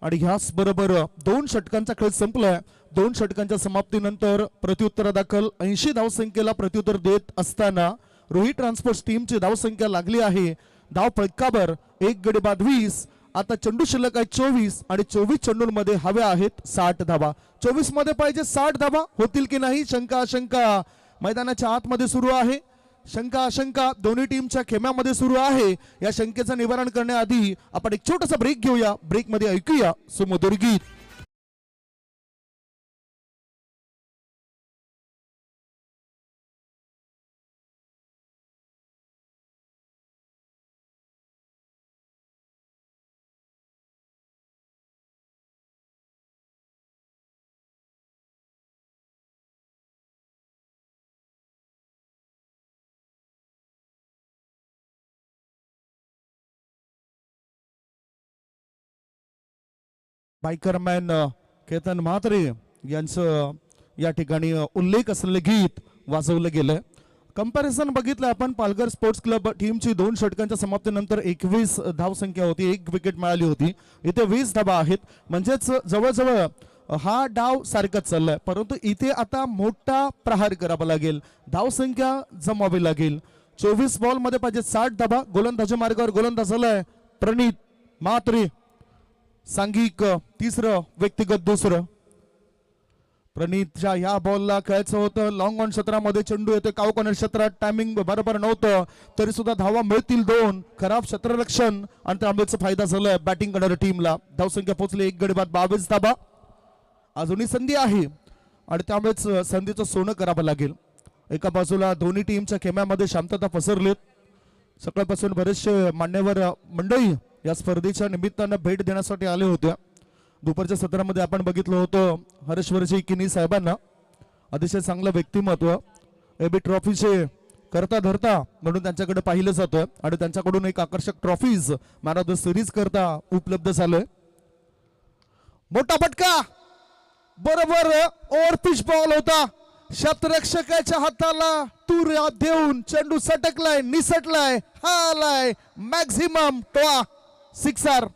आणि ह्याच बरोबर 2 षटकांचा खेळ संपलाय. 2 षटकांच्या समाप्तीनंतर प्रत्युत्तरादाखल 80 धावसंख्येला प्रत्युत्तर देत असताना रुही ट्रान्सपोर्ट टीमची धावसंख्या लागली आहे धाव फलकावर 1 गडी बाद 20. आता चेंडू शिल्लक आहे 24 आणि 24 चेंडूंमध्ये हवे आहेत 60 धावा. 24 मध्ये पाहिजे 60 धावा, होतील की नाही शंका आशंका मैदानाच्या आतमध्ये सुरू आहे. शंका आशंका दोन्ही टीमच्या खेम्यामध्ये सुरू आहे. या शंकेचं निवारण करण्याआधी आपण एक छोटासा ब्रेक घेऊया. ब्रेक मध्ये ऐकूया सुमधुर गीत. बायकरमॅन केतन म्हात्रे यांचं या ठिकाणी उल्लेख असलेले गीत वाजवलं गेलंय. कंपॅरिझन बघितलं आपण, पालघर स्पोर्ट्स क्लब टीमची 2 षटकांच्या समाप्तीनंतर 21 धावसंख्या होती, 1 विकेट मिळाली होती. इथे 20 धावा आहेत, म्हणजेच जवळजवळ हा डाव सारखाच चाललाय. परंतु इथे आता मोठा प्रहार करावा लागेल, धावसंख्या जमावी लागेल. 24 बॉल मध्ये पाहिजे 60 धावा. गोलंदाजी मार्गावर गोलंदाज झालाय प्रणित म्हात्रे, सांघिक तिसरं, व्यक्तिगत दुसरं. प्रणितच्या या बॉलला खेळायचं होतं लॉंग ऑन क्षेत्रामध्ये, चेंडू येतो काव कॉर्नर क्षेत्रात, टायमिंग बरोबर नव्हतं तरी सुद्धा धावा मिळतील 2. खराब क्षेत्ररक्षण आणि त्यामुळेच फायदा झालाय बॅटिंग करणाऱ्या टीमला. धावसंख्या पोहोचली 1 गडी बाद 22 धावा. अजूनही संधी आहे आणि त्यामुळेच संधीचं सोनं करावं लागेल. एका बाजूला दोन्ही टीमच्या खेम्यामध्ये शांतता पसरलीत. सकाळपासून बरेचसे मान्यवर मंडळी या स्पर्धेच्या निमित्तानं भेट देण्यासाठी आले होते. दुपारच्या सत्रामध्ये आपण बघितलं होतं हरेश्वरजी किनी साहेबांना, अतिशय चांगलं व्यक्तिमत्व, एबी ट्रॉफीचे करता धरता म्हणून त्यांच्याकडे पाहिलं जातं आणि त्यांच्याकडून एक आकर्षक trophies man of the series करता उपलब्ध झालंय. मोठा फटका, बरोबर ओव्हरपिच बॉल होता, क्षेत्ररक्षकाच्या हाताला तूर देऊन चेंडू सटकलाय, निसटलाय, हा आलाय मॅक्झिमम टोआ, सिक्सर.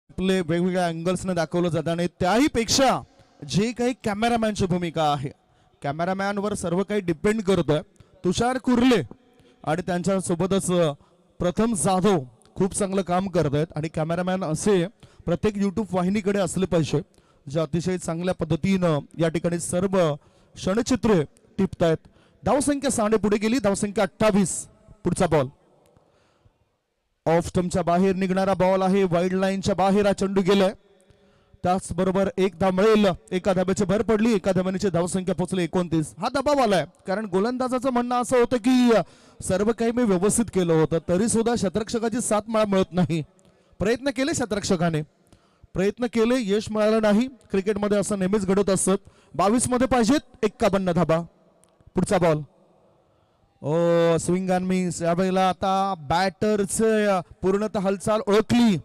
आपले वेगवेगळ्या अँगल्सने दाखवलं जातं आणि त्याही पेक्षा जे काही कॅमेरामॅनची भूमिका आहे, कॅमेरामॅनवर सर्व काही डिपेंड करतोय. तुषार कुर्ले आणि त्यांच्या सोबतच प्रथम जाधव खूप चांगलं काम करत आहेत आणि कॅमेरामॅन असे प्रत्येक युट्यूब वाहिनीकडे असले पाहिजे जे अतिशय चांगल्या पद्धतीनं या ठिकाणी सर्व क्षणचित्रे टिपतायत. धावसंख्या 6 पुढे गेली, धावसंख्या 28. पुढचा बॉल ऑफ स्टंपच्या बाहेर निघणारा बॉल आहे, वाईड लाईनच्या बाहेर हा चेंडू गेलाय. त्याचबरोबर 1 धाव मिळेल. एका धाब्याची भर पडली, एका धाब्याची धावसंख्या पोहोचली 29. हा दबाव आलाय कारण गोलंदाजाचं म्हणणं असं होतं की सर्व काही मी व्यवस्थित केलं होतं तरी सुद्धा क्षेत्ररक्षकाची साथ मला मिळत नाही. प्रयत्न केले क्षेत्ररक्षकाने, प्रयत्न केले, यश मिळालं नाही. क्रिकेटमध्ये असं नेहमीच घडत असत. 22 मध्ये पाहिजेत 51 धाबा. पुढचा बॉल स्विंग अँड मिस. यावेळेला आता बॅटरचे पूर्णतः हालचाल ओळखली,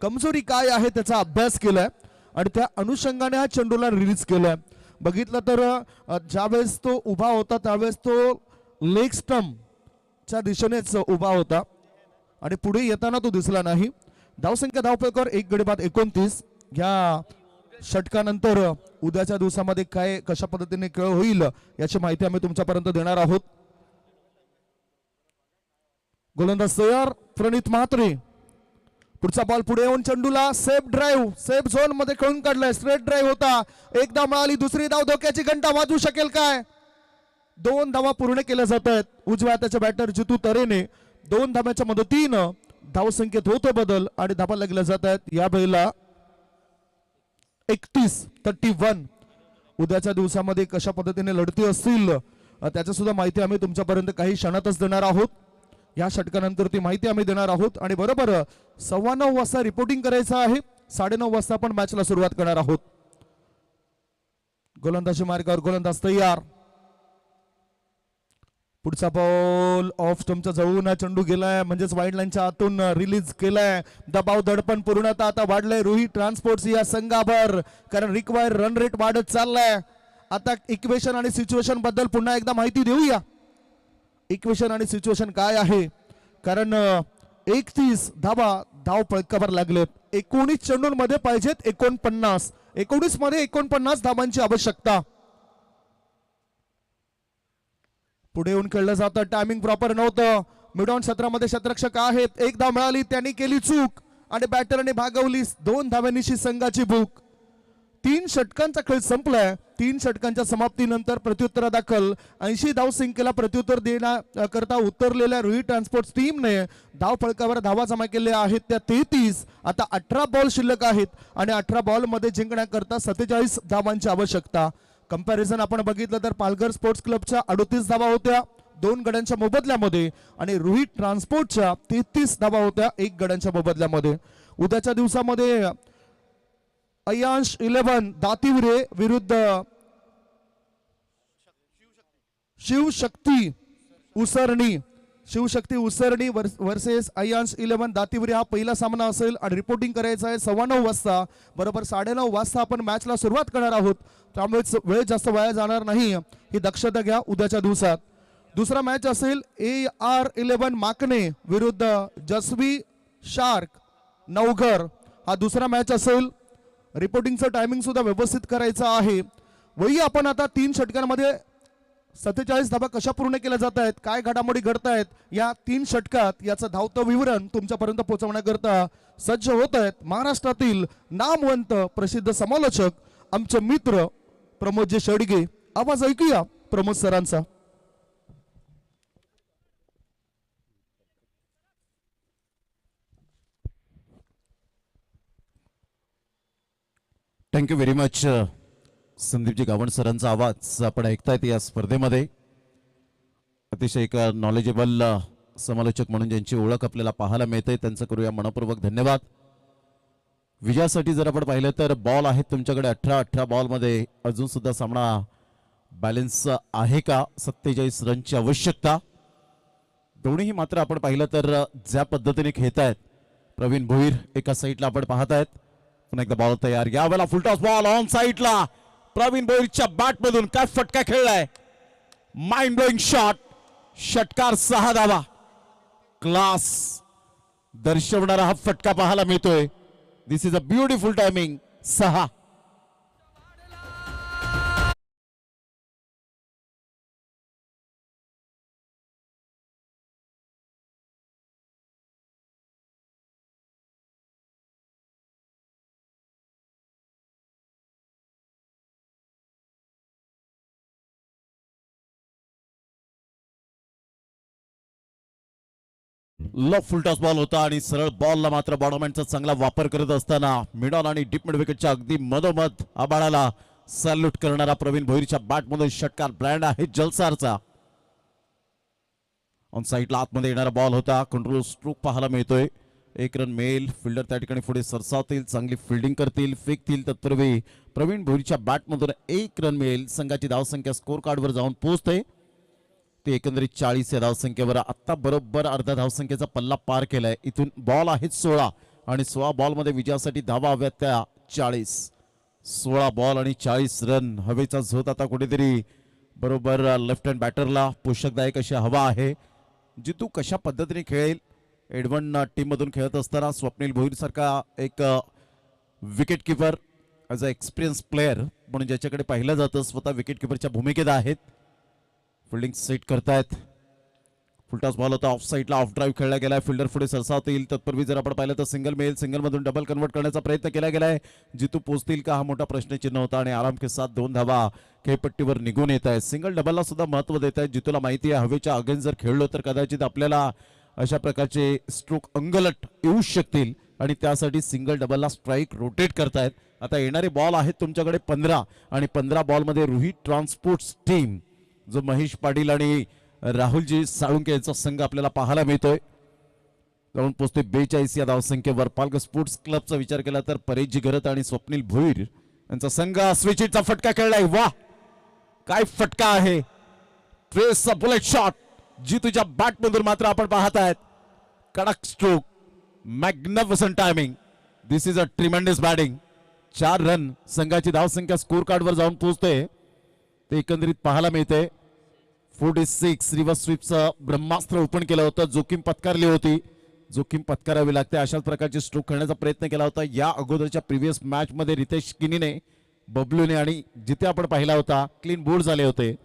कमजोरी काय आहे त्याचा अभ्यास केलाय आणि त्या अनुषंगाने हा चेंडूला रिलीज केलाय. बघितलं तर ज्यावेळेस तो उभा होता त्यावेळेस तो लेग स्टंपच्या दिशेनेच उभा होता आणि पुढे येताना तो दिसला नाही. धावसंख्या धावफलकावर 1 गडी बाद 29. या षटकानंतर उद्याच्या दिवसामध्ये काय कशा पद्धतीने खेळ होईल याची माहिती आम्ही तुमच्यापर्यंत देणार आहोत. गोलंदाज तयार प्रणित म्हात्रे. पुढचा बॉल पुढे येऊन चेंडूला सेफ ड्राईव्ह, सेफ झोन मध्ये खेळून काढलाय. स्ट्रेट ड्राईव्ह होता, 1 धाव मिळाली, दुसरी धाव धोक्याची घंटा वाजू शकेल काय? 2 धावा पूर्ण केल्या जात आहेत. उजव्या हाताच्या बॅटर जितू तरेने 2 धाव्याच्या मदतीनं धावसंख्येत होतो बदल आणि धावा लागल्या जात आहेत. या वेळेला 31. उद्याच्या दिवसामध्ये कशा पद्धतीने लढती असतील त्याची सुद्धा माहिती आम्ही तुमच्यापर्यंत काही क्षणातच देणार आहोत. या षटकानंतर ती माहिती आम्ही देणार आहोत आणि बरोबर 9:15 वाजता रिपोर्टिंग करायचं आहे. 9:30 वाजता आपण मॅचला सुरुवात करणार आहोत. गोलंदाजी मार्गावर गोलंदाज तयार. पुढचा बॉल ऑफ स्टंपच्या जवळून चेंडू गेलाय, म्हणजेच वाईड लाईनच्या आतून रिलीज केलाय. दबाव दडपण पूर्णतः आता वाढलंय रोहित ट्रान्सपोर्ट्स या संघावर, कारण रिक्वायर रन रेट वाढत चाललाय. आता इक्वेशन आणि सिच्युएशन बद्दल पुन्हा एकदा माहिती देऊया. इक्वेशन आणि सिच्युएशन काय आहे, कारण 31 धावा धाव फलकावर लागलेत. 19 चेंडूंमध्ये पाहिजेत 49. 19 मध्ये 49 धावांची आवश्यकता. पुढे येऊन खेळलं जातं, टायमिंग प्रॉपर नव्हतं. मिड ऑन सत्रामध्ये शतरक्षक आहेत, एक धाव मिळाली, त्यांनी केली चूक आणि बॅटरने भागवली 2 धाव्यांची संघाची भूक. 3 षटकांचा खेळ संपलाय. 3 षटकांच्या समाप्तीनंतर प्रत्युत्तरादाखल 80 धावसंख्येला प्रत्युत्तर देण्याकरता उतरलेल्या रोहित ट्रान्सपोर्ट्स टीमने धाव फलकावर धावा जमा केल्या आहेत त्या 33. आता 18 बॉल शिल्लक आहेत आणि 18 बॉल मध्ये जिंकण्याकरता 47 धावांची आवश्यकता. कंपॅरिझन आपण बघितलं तर पालघर स्पोर्ट्स क्लबच्या 38 धावा होत्या 2 गड्यांच्या मोबदल्यामध्ये आणि रोहित ट्रान्सपोर्टच्या 33 धावा होत्या 1 गड्यांच्या मोबदल्यामध्ये. उद्याच्या दिवसामध्ये अयांश 11 दातिवरे विरुद्ध शिवशक्ती उसरणी वर्सेस अयांश 11 दातिवरे हा पहिला सामना असेल आणि रिपोर्टिंग करायचं आहे 9:15 वाजता. बरोबर 9:30 वाजता आपण मॅचला सुरुवात करणार आहोत, त्यामुळे वेळ जास्त वाया जाणार नाही, ही दक्षता घ्या उद्याच्या दिवसात. दुसरा मॅच असेल AR11 माकणे विरुद्ध जसवी शार्क नवघर, हा दुसरा मॅच असेल. रिपोर्टिंगचं टायमिंग सुद्धा व्यवस्थित करायचं आहे. वही आपण आता 3 षटकांमध्ये 47 धावा कशा पूर्ण केल्या जात आहेत, काय घडामोडी घडतायत या 3 षटकात, याचं धावतं विवरण तुमच्यापर्यंत पोहोचवण्याकरता सज्ज होत आहेत महाराष्ट्रातील नामवंत प्रसिद्ध समालोचक आमचे मित्र प्रमोदजी शेडगे. आवाज ऐकूया प्रमोद सरांचा. Thank you very much Sandeepji Gawan सरांचा आवाज आपण ऐकतायत या स्पर्धेमध्ये. अतिशय एक नॉलेजेबल समालोचक म्हणून ज्यांची ओळख आपल्याला पाहायला मिळते त्यांचं करूया मनपूर्वक धन्यवाद. विजयासाठी जर आपण पाहिलं तर बॉल आहेत तुमच्याकडे 18 बॉलमध्ये अजून सुद्धा सामना बॅलन्स आहे का, 47 रनची आवश्यकता. दोन्हीही मात्र आपण पाहिलं तर ज्या पद्धतीने खेळतायत प्रवीण भोईर एका साईडला आपण पाहतायत. पुन्हा एकदा बॉल तयार, यावेळेला फुलटॉस बॉल ऑन साईडला प्रवीण भोईरच्या बॅट मधून काय फटका खेळलाय, माइंड ब्लोइंग शॉट, षटकार 6 धावा. क्लास दर्शवणारा हा फटका पाहायला मिळतोय. This is a beautiful timing. 6 low full toss ball होता आणि सरळ बॉलला मात्र बॉडमॅनचा चांगला वापर करत असताना मिड ऑन आणि डीप मिड विकेटच्या अगदी मधोमध आबाळाला सॅल्यूट करणारा प्रवीण भोईरच्या बॅटमधून षटकार ब्रँड आहे जलसारचा. ऑन साईडला आतमध्ये येणारा बॉल होता, कंट्रोल स्ट्रोक पाहायला मिळतोय. 1 रन मिळेल, फिल्डर त्या ठिकाणी पुढे सरसावतील, चांगली फिल्डिंग करतील, फेकतील. तत्पूर्वी प्रवीण भोईरच्या बॅटमधून 1 रन मिळेल. संघाची धावसंख्या स्कोर कार्डवर जाऊन पोहोचते ते एकंदरीत 40 या धावसंख्येवर. आत्ता बरोबर अर्धा धावसंख्येचा पल्ला पार केलाय. इथून बॉल आहेत 16 आणि 16 बॉलमध्ये विजयासाठी धावा हव्यात त्या 40. 16 बॉल आणि 40 रन. हवेचा झोत आता कुठेतरी बरोबर लेफ्ट हँड बॅटरला पोषकदायक अशी हवा आहे. जितू कशा पद्धतीने खेळेल, एडवन टीम मधून खेळत असताना स्वप्नील भोईर सारखा एक wicket keeper as a experience player म्हणून ज्याच्याकडे पाहिलं जातं, स्वतः विकेट किपरच्या भूमिकेत आहेत. फिल्डिंग सेट करतायत. फुलटॉस बॉल होता, ऑफ साईडला ऑफ ड्राईव्ह खेळला गेलाय, फिल्डर पुढे सरसावतील. तत्पूर्वी जर आपण पाहिलं तर सिंगल मिळेल, सिंगल मधून डबल कन्वर्ट करण्याचा प्रयत्न केला गेलाय. जितू पोहोचतील का हा मोठा प्रश्नचिन्ह होता आणि आराम के साथ 2 धावा खेळपट्टीवर निघून येत आहे. सिंगल डबलला सुद्धा महत्व देत आहेत. जितूला माहिती आहे हवेच्या अगेन्स्ट जर खेळलो तर कदाचित आपल्याला अशा प्रकारचे स्ट्रोक अंगलट येऊ शकतील आणि त्यासाठी सिंगल डबलला स्ट्राईक रोटेट करतायत. आता येणारे बॉल आहेत तुमच्याकडे 15 आणि 15 बॉलमध्ये रोहित ट्रान्सपोर्ट्स टीम जो महेश पाटील आणि राहुलजी साळुंके यांचा संघ आपल्याला पाहायला मिळतोय जाऊन पोहोचते 42 या धावसंख्येवर. पालघर स्पोर्ट्स क्लबचा विचार केला तर परेशजी घरत आणि स्वप्नील भोईर यांचा संघ स्विचिटचा फटका खेळलाय. वा काय फटका आहे, ट्रेसचा बुलेट शॉट जितूच्या बॅटमधून मात्र आपण पाहत आहेत कडक stroke, magnificent timing. This is a tremendous batting. 4 run संघाची धावसंख्या स्कोर कार्डवर जाऊन पोहोचते ते एकंदरीत पाहायला मिळते. 46 रिव्हर्स स्वीपचं ब्रह्मास्त्र ओपन केलं होतं, जोखीम पत्कारली होती, जोखीम पत्करावी लागते. अशाच प्रकारचे स्ट्रोक खेळण्याचा प्रयत्न केला होता या अगोदरच्या प्रिव्हियस मॅच मध्ये रितेश किनीने, बबलूने, आणि जिथे आपण पाहिला होता क्लीन बोर्ड झाले होते.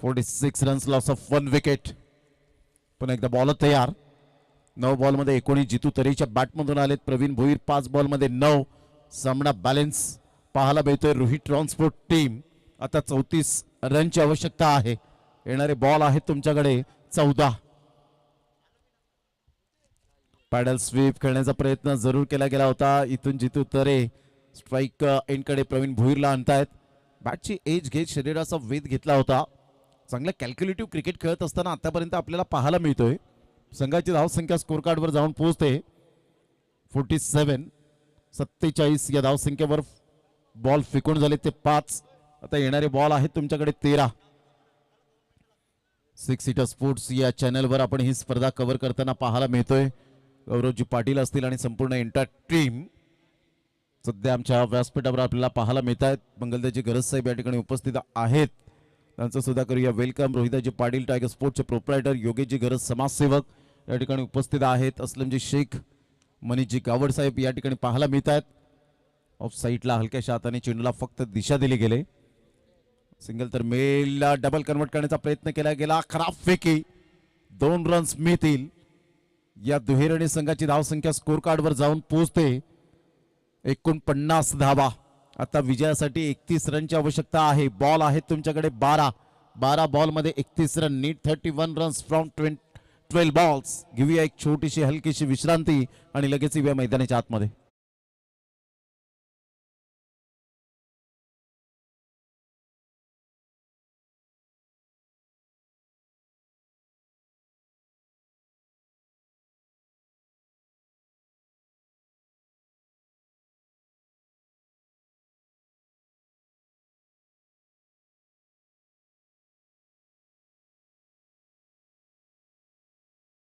46 रन्स, लॉस ऑफ 1 विकेट. पण एकदा बॉल तयार. 9 बॉलमध्ये 19 जितू तरेच्या बॅटमधून आलेत. प्रवीण भोईर 5 बॉलमध्ये 9. सामना बॅलन्स पाहायला मिळतोय. रोहित ट्रान्सपोर्ट टीम आता 34 रनची आवश्यकता आहे. येणारे बॉल आहेत तुमच्याकडे 14. पॅडल स्वीप खेळण्याचा प्रयत्न जरूर केला गेला होता. इथून जितू तरे स्ट्राईक एंडकडे प्रवीण भोईरला आणतायत. बॅटची एज घेत शरीराचा वेध घेतला होता. चांगलं कॅल्क्युलेटिव्ह क्रिकेट खेळत असताना आतापर्यंत आपल्याला पाहायला मिळतोय. संघाची धावसंख्या स्कोर कार्डवर जाऊन पोहोचते 47 या धावसंख्येवर बॉल फेकून झाले ते 5. आता येणारे बॉल आहेत तुमच्याकडे 13. 6 सीटर स्पोर्ट्स या चॅनलवर आपण ही स्पर्धा कव्हर करताना पाहायला मिळतोय. गौरवजी पाटील असतील आणि संपूर्ण एंटायर टीम सध्या आमच्या व्यासपीठावर आपल्याला पाहायला मिळत आहेत. मंगलदाजी गरज साहेब या ठिकाणी उपस्थित आहेत, त्यांचं सुद्धा करूया welcome. रोहिदाजी Patil tiger स्पोर्टचे proprietor, Yogeshji गरज समाजसेवक या ठिकाणी उपस्थित आहेत. असलमजी शेख, मनीषजी गावड साहेब या ठिकाणी पाहायला मिळत आहेत. ऑफ साईडला हलक्याशा हाताने चेंडूला फक्त दिशा दिली गेले. सिंगल तर मेलला डबल कन्वर्ट करण्याचा प्रयत्न केला गेला. खराब फेकी. 2 रन्स मिळतील. या दुहेरीने संघाची धावसंख्या स्कोर कार्डवर जाऊन पोहोचते 49 धावा. आता विजयासाठी 31 रनची आवश्यकता आहे. बॉल आहेत तुमच्याकडे 12 बॉलमध्ये 31 run. Need 31 runs from 12 balls. घेऊया एक छोटीशी हलकीशी विश्रांती आणि लगेच येऊया मैदानाच्या आतमध्ये.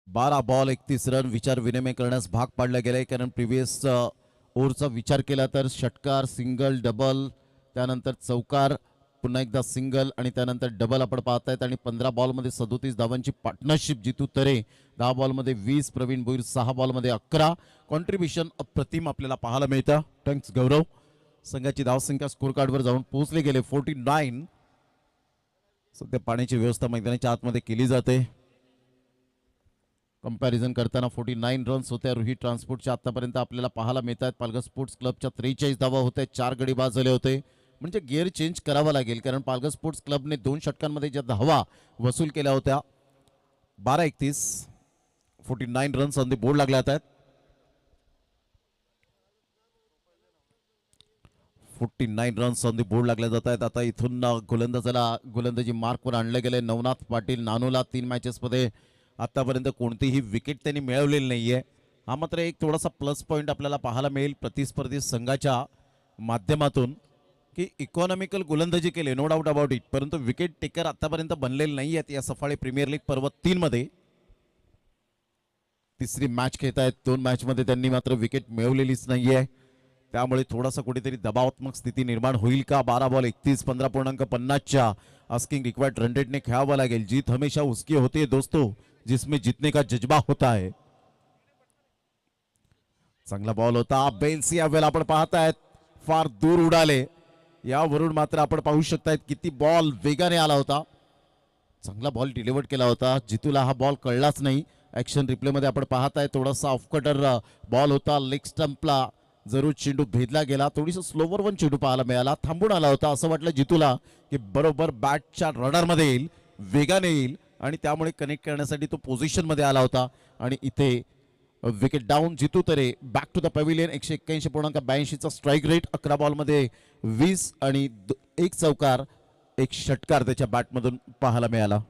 बारा बॉल 31 रन. विचार विनिमय करण्यास भाग पाडला गेलाय, कारण प्रिव्हियस ओव्हरचा विचार केला तर षटकार, सिंगल, डबल, त्यानंतर चौकार, पुन्हा एकदा सिंगल आणि त्यानंतर डबल आपण पाहतायत. आणि 15 बॉलमध्ये 37 धावांची पार्टनरशिप. जितू तरे 10 बॉलमध्ये 20, प्रवीण भोईर 6 बॉलमध्ये 11. कॉन्ट्रीब्युशन अप्रतिम आपल्याला पाहायला मिळतं. थँक्स गौरव. संघाची धावसंख्या स्कोर कार्डवर जाऊन पोहोचले गेले 49. सध्या पाण्याची व्यवस्था मैदानाच्या आतमध्ये केली जाते. कंपॅरिझन करताना 49 रन्स होत्या रोहित ट्रान्सपोर्टच्या आतापर्यंत आपल्याला पाहायला मिळत आहेत. पालघर स्पोर्ट्स क्लबच्या 43 धावा होत्या. 4 गडी बाद झाले होते. म्हणजे गिअर चेंज करावा लागेल, कारण पालघर स्पोर्ट्स क्लबने 2 षटकांमध्ये ज्या धावा वसूल केल्या होत्या 12-31. 49 रन्स ऑन द बोर्ड लागल्या आहेत. 49 रन्स ऑन द बोर्ड लागल्या जात आहेत. आता इथून गोलंदाजी मार्कवर आणले गेले. नवनाथ पाटील नानूला 3 मॅचेसमध्ये आतापर्यंत कोणतीही विकेट त्यांनी मिळवलेली नाहीये. हा मात्र एक थोडासा प्लस पॉइंट आपल्याला पाहायला मिळेल प्रतिस्पर्धी संघाच्या माध्यमातून, की इकॉनॉमिकल गोलंदाजी केले, नो डाऊट अबाउट इट, परंतु विकेट टेकर आतापर्यंत बनलेले नाही आहेत या सफाळे प्रीमियर लीग पर्व 3 मध्ये. तिसरी मॅच खेळत आहेत. 2 मॅचमध्ये त्यांनी मात्र विकेट मिळवलेलीच नाहीये. त्यामुळे थोडासा कुठेतरी दबावात्मक स्थिती निर्माण होईल का? 12 बॉल 31, 15.50च्या आस्किंग रिक्वायर्ड रन रेटने खेळावं लागेल. जीत हमेशा उसकी होती है दोस्तों जिसमें जीतने का जज्बा होता है. चांगला बॉल होता. बेल्स यावेळेला आपण पाहतायत फार दूर उडाले. यावरून मात्र आपण पाहू शकतायत किती बॉल वेगाने आला होता. चांगला बॉल डिलिव्हर्ड केला होता. जितूला हा बॉल कळलाच नाही. ऍक्शन रिप्ले मध्ये आपण पाहताय थोडासा ऑफकटर बॉल होता. लेग स्टंपला जरूर चेंडू भेदला गेला. थोडीसं स्लोवर वन चेंडू पाहायला मिळाला. थांबून आला होता. असं वाटलं जितूला की बरोबर बॅटच्या रडारमध्ये येईल, वेगाने येईल, आणि त्यामुळे कनेक्ट करण्यासाठी तो पोझिशन मध्ये आला होता. आणि इथे wicket down. Jitu Tare back to the pavilion. 181.82चा स्ट्राईक रेट. 11 बॉलमध्ये 20 आणि 1 चौकार, 1 षटकार त्याच्या बॅटमधून पाहायला मिळाला.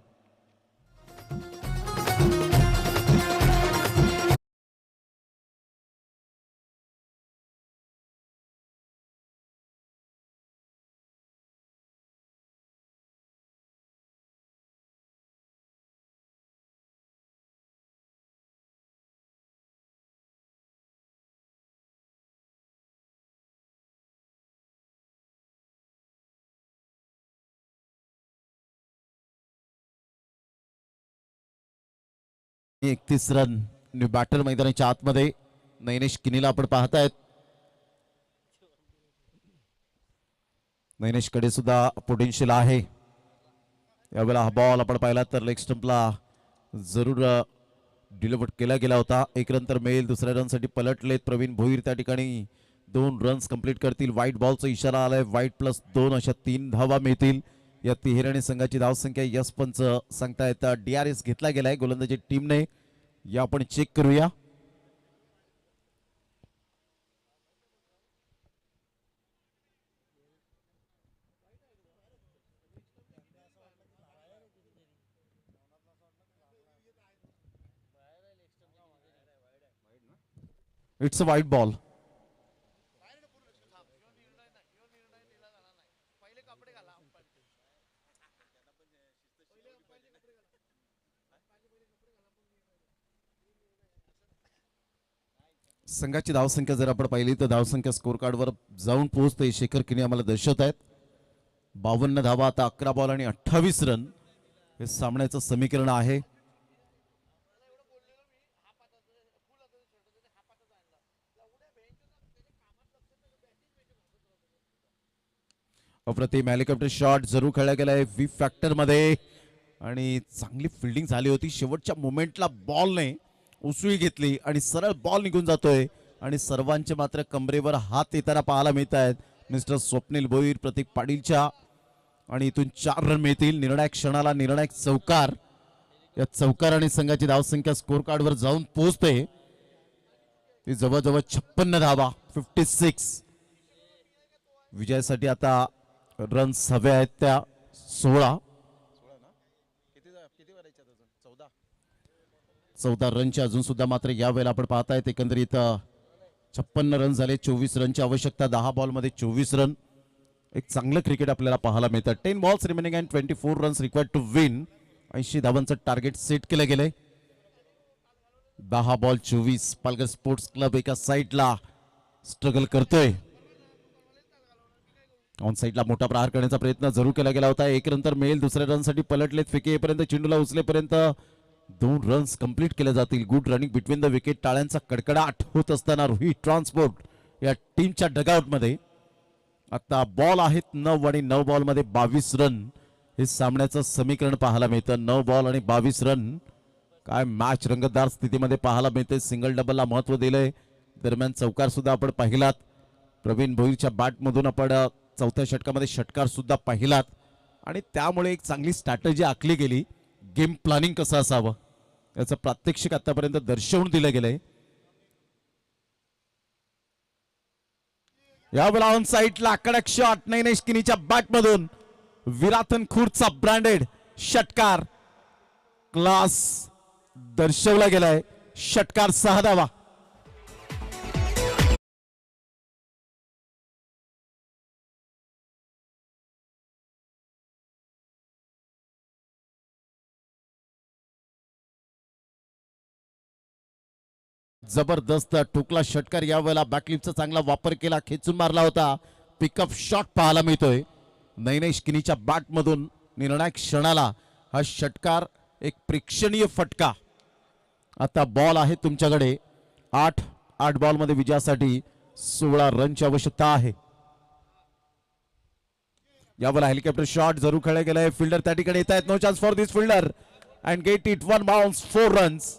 31 रन न्यू बॅटर मैदानाच्या आतमध्ये नैनेश किनीला आपण पाहतायत. नैनेश कडे सुद्धा पोटेन्शियल आहे. यावेळेला हा बॉल आपण पाहिला तर लेग स्टंपला जरूर डिलिव्हर केला गेला होता. एक रन तर मिळेल. दुसऱ्या रनसाठी पलटलेत प्रवीण भोईर. त्या ठिकाणी 2 रन्स कंप्लीट करतील. व्हाईट बॉलचा इशारा आलाय. व्हाईट +2 अशा 3 धावा मिळतील. या तिहेरी संघाची धावसंख्या यस पंच सांगतायत DRS घेतला गेलाय गोलंदाजी टीमने. या आपण चेक करूया. It's a white ball. संघाची धावसंख्या जर आपण पाहिली तर धावसंख्या स्कोर कार्डवर जाऊन पोहोचते. शेखर किनी आम्हाला दर्शवत आहेत. 52 धावा आता 11 बॉल आणि 28 रन हे सामन्याचं समीकरण आहे. अप्रतिम हेलिकॉप्टर शॉट जरूर खेळला गेलाय व्ही फॅक्टर मध्ये आणि चांगली फिल्डिंग झाली होती. शेवटच्या मोमेंटला बॉलने उसळी घेतली आणि सरळ बॉल निघून जातोय आणि सर्वांचे मात्र कमरेवर हात येताना पाहायला मिळत आहेत. मिस्टर स्वप्नील भोईर, प्रतीक पाटीलच्या आणि इथून 4 रन मिळतील. निर्णायक क्षणाला निर्णायक चौकार. या चौकाराने संघाची धावसंख्या स्कोर कार्डवर जाऊन पोहोचते. ती जवळजवळ 56 धावा 56. विजयासाठी आता रन्स हवे आहेत त्या 16. 14 रनचे अजून सुद्धा मात्र यावेळेला आपण पाहतायत. एकंदरीत 56 रन झाले. 24 रनची आवश्यकता. 10 बॉलमध्ये 24 रन. एक चांगलं क्रिकेट आपल्याला पाहायला मिळतं. 10 balls remaining and 24 runs required to win. 80 धावांचं टार्गेट सेट केलं गेलंय. 10 बॉल 24. पालघर स्पोर्ट्स क्लब एका साईडला स्ट्रगल करतोय. ऑन साईडला मोठा प्रहार करण्याचा प्रयत्न जरूर केला गेला होता. 1 रन तर मिळेल. दुसऱ्या रनसाठी पलटलेत. फेके येईपर्यंत चेंडूला उचलेपर्यंत 2 रन्स कंप्लीट केले जातील. Good running between the wicket. टाळ्यांचा कडकडाट होत असताना रोहित ट्रान्सपोर्ट या टीमच्या डगआउट मध्ये आता बॉल आहेत 9 आणि 9 बॉल मध्ये 22 रन हे सामन्याचं समीकरण पाहायला मिळतं. 9 बॉल आणि 22 रन. काय मॅच रंगतदार स्थितीमध्ये पाहायला मिळते. सिंगल डबलला महत्व दिलंय. दरम्यान चौकार सुद्धा आपण पाहिलात. प्रवीण भोईरच्या बॅटमधून आपण चौथ्या षटकामध्ये षटकार सुद्धा पाहिलात आणि त्यामुळे एक चांगली स्ट्रॅटेजी आखली गेली. गेम प्लॅनिंग कसं असावं याचं प्रात्यक्षिक आतापर्यंत दर्शवून दिलं गेलंय. यावेळेला ऑन साईडला कडक शॉट नैनेश किनीच्या बॅटमधून. विराथन खुर्दचा ब्रँडेड षटकार क्लास दर्शवला गेलाय. षटकार 6 धावा. जबरदस्त टोकला षटकार. यावेळेला बॅकलिपचा चांगला वापर केला. खेचून मारला होता. पिकअप शॉट पाहायला मिळतोय नैनेश किनीच्या बॅटमधून. निर्णायक क्षणाला हा षटकार एक प्रेक्षणीय फटका. आता बॉल आहे तुमच्याकडे 8 बॉलमध्ये विजयासाठी 16 रनची आवश्यकता आहे. यावेळेला हेलिकॉप्टर शॉट जरूर खेळला गेलाय. फिल्डर त्या ठिकाणी येत आहेत. No chance for this fielder and get it 1 bounce 4 runs.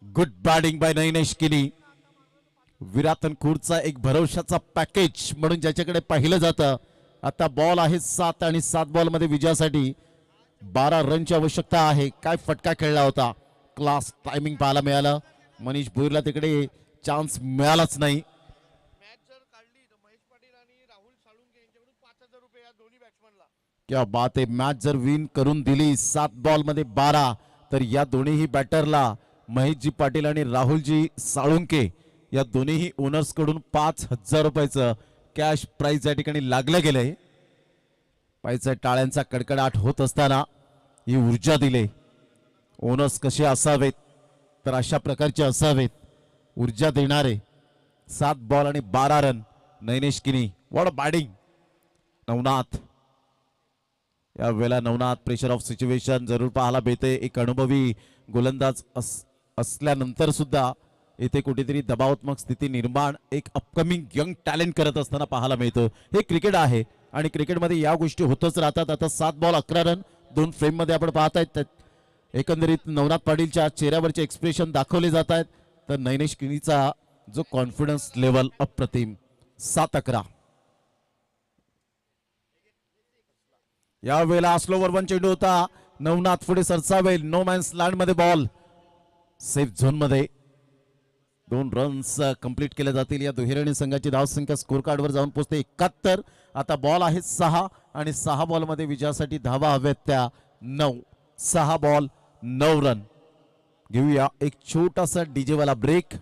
Good batting by Nainesh Kini. विराथन खुर्दचा एक भरवशाचा पॅकेज म्हणून ज्याच्याकडे पाहिलं जातं. आता बॉल आहे 7 आणि 7 बॉलमध्ये विजयासाठी 12 रनची आवश्यकता आहे. काय फटका खेळला होता. क्लास टायमिंग पाहायला मिळालं. मनीष भोईरला तिकडे चान्स मिळालाच नाही. क्या बात आहे. मॅच जर विन करून दिली 7 बॉलमध्ये 12 तर या दोन्हीही बॅटरला महेशजी पाटील आणि राहुलजी साळुंके या दोन्हीही ओनर्स कडून 5,000 रुपयाचं कॅश प्राइज या ठिकाणी लागलं गेलंय. पायचा टाळ्यांचा कडकडाट होत असताना ही ऊर्जा दिले. ओनर्स कसे असावेत तर अशा प्रकारचे असावेत. ऊर्जा देणारे. 7 बॉल आणि 12 रन. नैनेश किनी. What a batting. नवनाथ या वेळेला नवनाथ प्रेशर ऑफ सिच्युएशन जरूर पाहायला मिळते. एक अनुभवी गोलंदाज असल्यानंतर सुद्धा इथे कुठेतरी दबावात्मक स्थिती निर्माण एक अपकमिंग यंग टॅलेंट करत असताना पाहायला मिळतं. हे क्रिकेट आहे आणि क्रिकेटमध्ये या गोष्टी होतच राहतात. आता 7 बॉल 11 रन 2 फ्रेममध्ये आपण पाहतायत. एकंदरीत नवनाथ पाटीलच्या चेहऱ्यावरचे एक्सप्रेशन दाखवले जात आहेत. तर नैनेश किनीचा जो कॉन्फिडन्स लेवल अप्रतिम. 7-11. या वेळेला स्लोवर वन चेंडू होता. नवनाथ पुढे सरसावेल. नो मॅन्स लँड मध्ये बॉल सेफ झोन मध्ये 2 रन्स कंप्लीट केले जातील. या दुहेरी संघाची धावसंख्या स्कोर कार्डवर जाऊन पोहोचते 71. आता बॉल आहे 6 आणि 6 बॉल मध्ये विजयासाठी धावा हव्यात त्या 9. 6 बॉल 9 रन. घेऊया एक छोटासा डीजे वाला ब्रेक.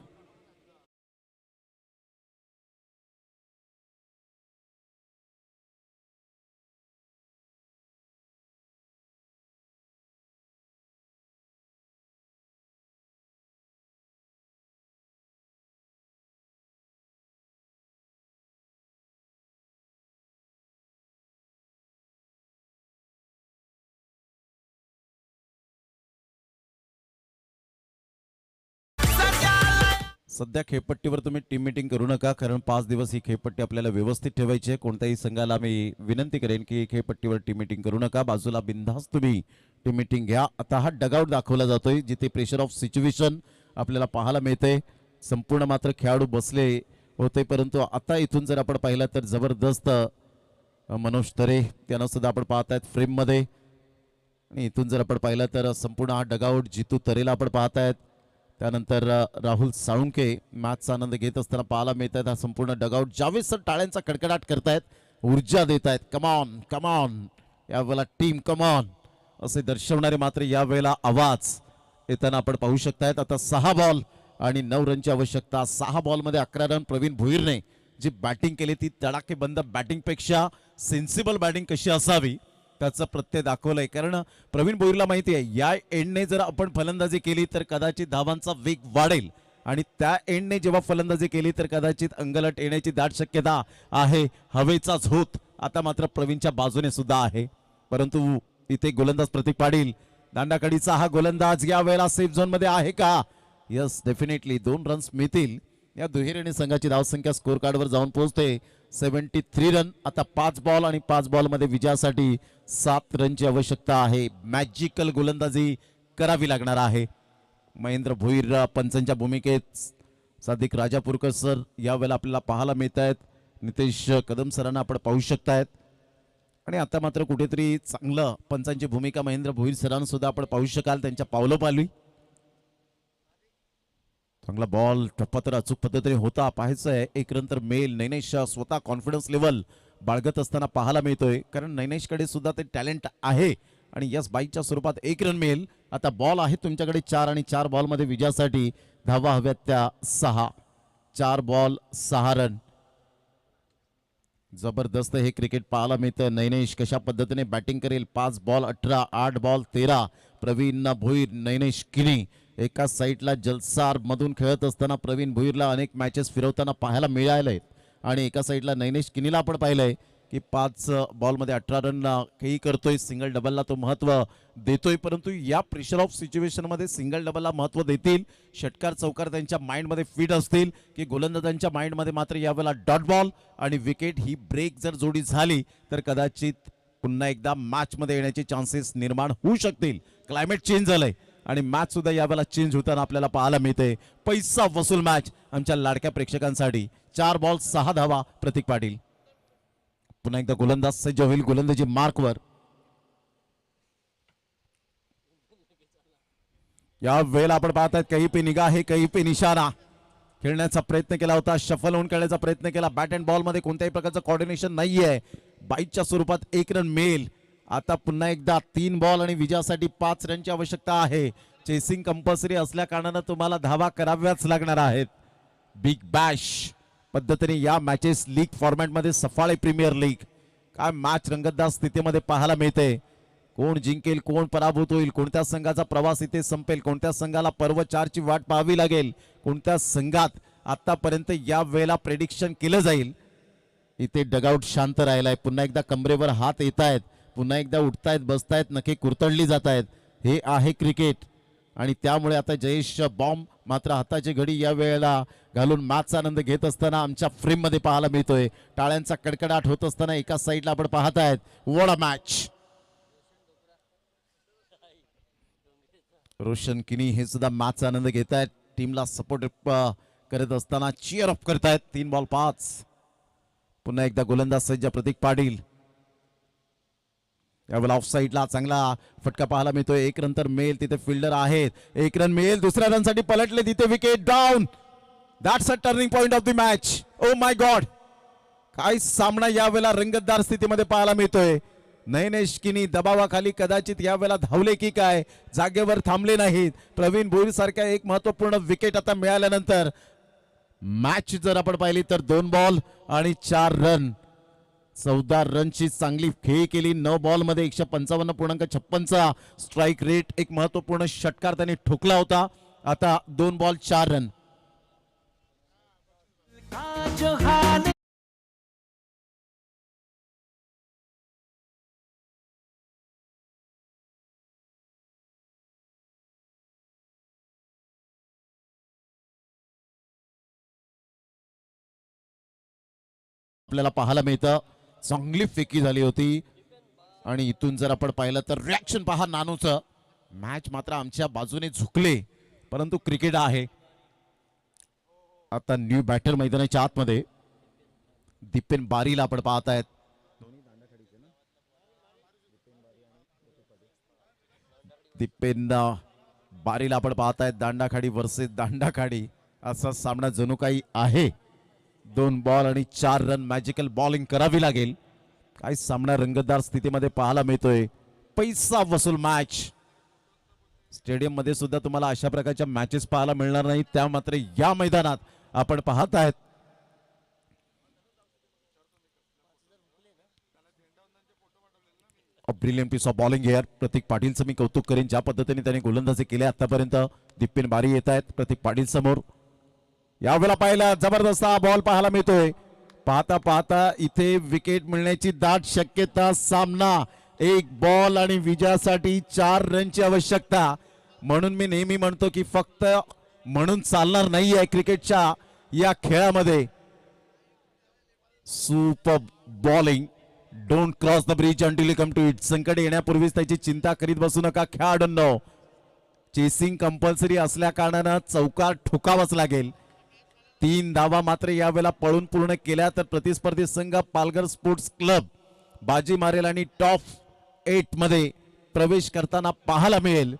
सध्या खेळपट्टीवर तुम्ही टीम मीटिंग करू नका, कारण 5 दिवस ही खेळपट्टी आपल्याला व्यवस्थित ठेवायची आहे. कोणत्याही संघाला मी विनंती करेन की खेळपट्टीवर टीम मीटिंग करू नका. बाजूला बिनधास्त तुम्ही टीम मीटिंग घ्या. आता हा डगआउट दाखवला जातोय जिथे प्रेशर ऑफ सिच्युएशन आपल्याला पाहायला मिळते. संपूर्ण मात्र खेळाडू बसले होते, परंतु आता इथून जर आपण पाहिलं तर जबरदस्त मनोज तरे त्यांना सुद्धा आपण पाहतायत फ्रेम मध्ये. आणि इथून जर आपण पाहिलं तर संपूर्ण हा डगआउट जितू तरेला आपण पाहतायत. त्यानंतर राहुल साळुंके मॅचचा आनंद घेत असताना पाहायला मिळत आहेत. हा संपूर्ण डगआउट जावेद सर टाळ्यांचा कडकडाट करतायत, ऊर्जा देत आहेत. कमॉन कमॉन, यावेळेला टीम कमॉन असे दर्शवणारे मात्र यावेळेला आवाज येताना आपण पाहू शकतायत. आता 6 बॉल आणि 9 रनची आवश्यकता. 6 बॉलमध्ये 11 रन. प्रवीण भोईरने जी बॅटिंग केली ती तडाखेबंद बॅटिंग पेक्षा सेन्सिबल बॅटिंग कशी असावी त्याचा प्रत्यय दाखवलाय. कारण प्रवीण भोईरला माहिती आहे या एंडने जर आपण फलंदाजी केली तर कदाचित धावांचा वेग वाढेल आणि त्या एंडने जेव्हा फलंदाजी केली तर कदाचित अंगलट येण्याची दाट शक्यता आहे. हवेचा झोत आता मात्र प्रवीणच्या बाजूने सुद्धा आहे. परंतु इथे गोलंदाज प्रतीक पाटील दांडाकडीचा हा गोलंदाज या वेळेला सेफ झोन मध्ये आहे का? यस, डेफिनेटली 2 रन्स मिळतील. या दुहेरी संघाची धावसंख्या स्कोर कार्डवर जाऊन पोहोचते 73 रन. आता 5 बॉल आणि 5 बॉल मध्ये विजयासाठी 7 रनची आवश्यकता आहे. मॅजिकल गोलंदाजी करावी लागणार आहे. महेंद्र भोईर पंचांच्या भूमिकेत सादिक राजापूरकर सर यावेळेला आपल्याला पाहायला मिळत आहेत. नितेश कदम सरांना आपण पाहू शकतायत. आणि आता मात्र कुठेतरी चांगलं पंचांची भूमिका महेंद्र भोईर सरांना सुद्धा आपण पाहू शकाल त्यांच्या पावलोपावली. चांगला बॉल टप्पा तर अचूक पद्धतीने होता. पाहायचं आहे 1 रन तर मेल. नैनेश स्वतः कॉन्फिडन्स लेवल बाळगत असताना पाहायला मिळतोय, कारण नैनेशकडे सुद्धा ते टॅलेंट आहे. आणि यस बाईकच्या स्वरूपात 1 रन मिळेल. आता बॉल आहे तुमच्याकडे 4 आणि 4 बॉलमध्ये विजयासाठी धावा हव्यात त्या 6. 4 बॉल 6 रन. जबरदस्त हे क्रिकेट पाहायला मिळतं. नैनेश कशा पद्धतीने बॅटिंग करेल. 5 बॉल 18, 8 बॉल 13. प्रवीण भोईर, नैनेश किनी एका साईडला जलसार मधून खेळत असताना प्रवीण भोईरला अनेक मॅचेस फिरवताना पाहायला मिळाले आणि एका साईडला नैनेश किनीला आपण पाहिलंय की 5 बॉलमध्ये 18 रन खेळी करतोय. सिंगल डबलला तो महत्व देतोय, परंतु या प्रेशर ऑफ सिच्युएशन मध्ये सिंगल डबलला महत्व देतील. षटकार चौकार त्यांच्या माइंडमध्ये फिट असतील की गोलंदाजांच्या माइंडमध्ये मात्र यावेळेला डॉट बॉल आणि विकेट ही ब्रेक जर जोडी झाली तर कदाचित पुन्हा एकदा मॅच मध्ये येण्याचे चान्सेस निर्माण होऊ शकतील. क्लायमेट चेंज झालंय आणि मॅच सुद्धा यावेळेला चेंज होताना आपल्याला पाहायला मिळते. पैसा वसूल मॅच आमच्या लाडक्या प्रेक्षकांसाठी. 4 बॉल 6 धावा. प्रतीक पाटील पुन्हा एकदा गोलंदाज सज्ज होईल गोलंदाजी मार्कवर. या वेळेला आपण पाहतात काही पे निगाह है काही पे निशाणा खेळण्याचा प्रयत्न केला होता. शफल होऊन खेळण्याचा प्रयत्न केला. बॅट अँड बॉल मध्ये कोणत्याही प्रकारचं कॉर्डिनेशन नाहीये. बाईटच्या स्वरूपात 1 रन मिळेल. आता पुन्हा एकदा 3 बॉल आणि विजयासाठी 5 रनची आवश्यकता आहे. चेसिंग कंपल्सरी असल्या कारणानं तुम्हाला धावा कराव्याच लागणार आहेत. बिग बॅश पद्धतीने या मॅचेस लीग फॉर्मॅटमध्ये सफाळे प्रीमियर लीग काय मॅच रंगतदार स्थितीमध्ये पाहायला मिळते. कोण जिंकेल कोण पराभूत होईल, कोणत्या संघाचा प्रवास इथे संपेल, कोणत्या संघाला पर्व 4 ची वाट पाहावी लागेल, कोणत्या संघात आतापर्यंत या वेळेला प्रेडिक्शन केलं जाईल. इथे डगआउट शांत राहिलाय. पुन्हा एकदा कमरेवर हात येत आहेत. पुन्हा एकदा उठतायत बसतायत नखे कुरतडली जात आहेत. हे आहे क्रिकेट आणि त्यामुळे आता जयेश बॉम्ब मात्र हाताची घडी या वेळेला घालून मॅचचा आनंद घेत असताना आमच्या फ्रेम मध्ये पाहायला मिळतोय. टाळ्यांचा कडकडाट होत असताना एका साईडला आपण पाहत आहेत. What a match. रोशन किनी हे सुद्धा मॅचचा आनंद घेत आहेत. टीमला सपोर्ट करत असताना चिअर अप करतायत. 3 बॉल 5. पुन्हा एकदा गोलंदाज सज्ज प्रतीक पाटील. यावेळेला ऑफ साईडला चांगला फटका पाहायला मिळतोय. 1 रन तर मिळेल. तिथे फिल्डर आहेत. 1 रन मिळेल. दुसऱ्या रन साठी पलटले. तिथे wicket down. That's a turning point of the match. Oh my God, काय सामना यावेळेला रंगतदार स्थितीमध्ये पाहायला मिळतोय. नयनेश किनी दबावाखाली कदाचित यावेळेला धावले की काय, जागेवर थांबले नाहीत. प्रवीण भोईर सारख्या एक महत्वपूर्ण विकेट आता मिळाल्यानंतर मॅच जर आपण पाहिली तर 2 बॉल आणि 4 रन. 14 रनची चांगली खेळी केली. 9 बॉल मध्ये 155.56चा स्ट्राईक रेट. एक महत्वपूर्ण षटकार त्यांनी ठोकला होता. आता 2 बॉल 4 रन. आपल्याला पाहायला मिळतं. चांगली फेकी झाली होती आणि इथून जर आपण पाहिलं तर रिॲक्शन पहा नानूचं. मॅच मात्र आमच्या बाजूने झुकले, परंतु क्रिकेट आहे. आता न्यू बॅटर मैदानाच्या आतमध्ये दीपेन बारीला आपण पाहत आहेत. दीपेन बारीला आपण पाहत आहेत. दांडाखाडी वर्सेस दांडाखाडी असा सामना जणू काही आहे. 2 बॉल आणि 4 रन. मॅजिकल बॉलिंग करावी लागेल. काय सामना रंगतदार स्थितीमध्ये पाहायला मिळतोय. पैसा वसूल मॅच. स्टेडियम मध्ये सुद्धा तुम्हाला अशा प्रकारच्या मॅचेस पाहायला मिळणार नाही. त्या मात्र या मैदानात आपण पाहत आहेत. Brilliant piece of bowling here. Pratik पाटीलचं मी कौतुक करेन ज्या पद्धतीने त्यांनी गोलंदाजी केली आतापर्यंत. दीपेन बारी येत आहेत प्रतीक पाटील समोर. यावेळेला पाहिला जबरदस्त बॉल पाहायला मिळतोय. पाहता पाहता इथे विकेट मिळण्याची दाट शक्यता. सामना 1 बॉल आणि विजयासाठी 4 रनची आवश्यकता. म्हणून मी नेहमी म्हणतो की फक्त म्हणून चालणार नाहीये क्रिकेटच्या या खेळामध्ये. Super bowling. Don't cross the bridge until you come to it. संकट येण्यापूर्वीच त्याची चिंता करीत बसू नका खेळाडूंनो. चेसिंग कंपल्सरी असल्या कारणानं चौकार ठोकावाच लागेल. 3 धावा मात्र यावेळेला पळून पूर्ण केल्या तर प्रतिस्पर्धी संघ पालघर स्पोर्ट्स क्लब बाजी मारेल आणि टॉप 8 मध्ये प्रवेश करताना पाहायला मिळेल.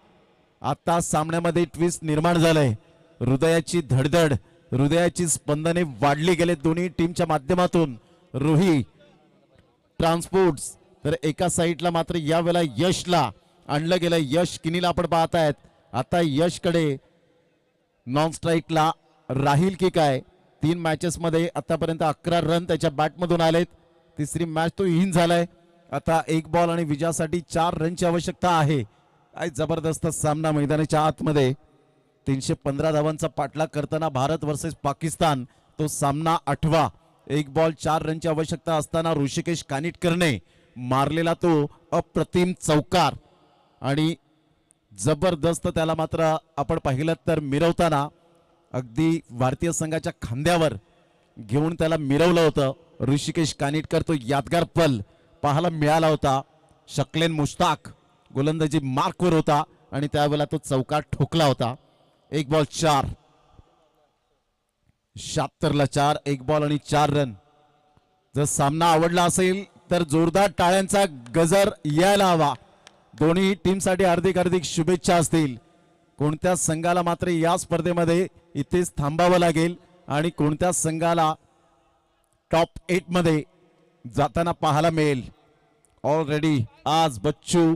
आता सामन्यामध्ये ट्विस्ट निर्माण झालंय. हृदयाची धडधड, हृदयाची स्पंदने वाढली गेले दोन्ही टीमच्या माध्यमातून. रोही ट्रान्सपोर्ट्स तर एका साईडला मात्र यावेळेला यशला आणलं गेलं. यश किनीला आपण पाहत आहेत. आता यशकडे नॉन स्ट्राईकला राहील की काय. 3 मॅचेस मध्ये आतापर्यंत 11 रन त्याच्या बॅटमधून आलेत. तिसरी मॅच तो इन झालाय. आता 1 बॉल आणि विजयासाठी 4 रनची आवश्यकता आहे. काय जबरदस्त सामना मैदानाच्या आतमध्ये. 315 धावांचा पाठलाग करताना भारत वर्सेस पाकिस्तान तो सामना 8वा. 1 बॉल 4 रनची आवश्यकता असताना ऋषिकेश कानिटकरने मारलेला तो अप्रतिम चौकार आणि जबरदस्त त्याला मात्र आपण पाहिलं तर मिरवताना अगदी भारतीय संघाच्या खांद्यावर घेऊन त्याला मिरवलं होतं. ऋषिकेश कानिटकर तो यादगार पल पाहायला मिळाला होता. शकलेन मुश्ताक गोलंदाजी मार्कवर होता आणि त्यावेळेला तो चौकार ठोकला होता. 1 बॉल 4. 76ला 4. 1 बॉल आणि 4 रन. जर सामना आवडला असेल तर जोरदार टाळ्यांचा गजर यायला हवा. दोन्ही टीमसाठी हार्दिक शुभेच्छा असतील. कोणत्या संघाला मात्र या स्पर्धेमध्ये इथेच थांबावं लागेल आणि कोणत्या संघाला टॉप 8 मध्ये जाताना पाहायला मिळेल. ऑलरेडी आज बच्चू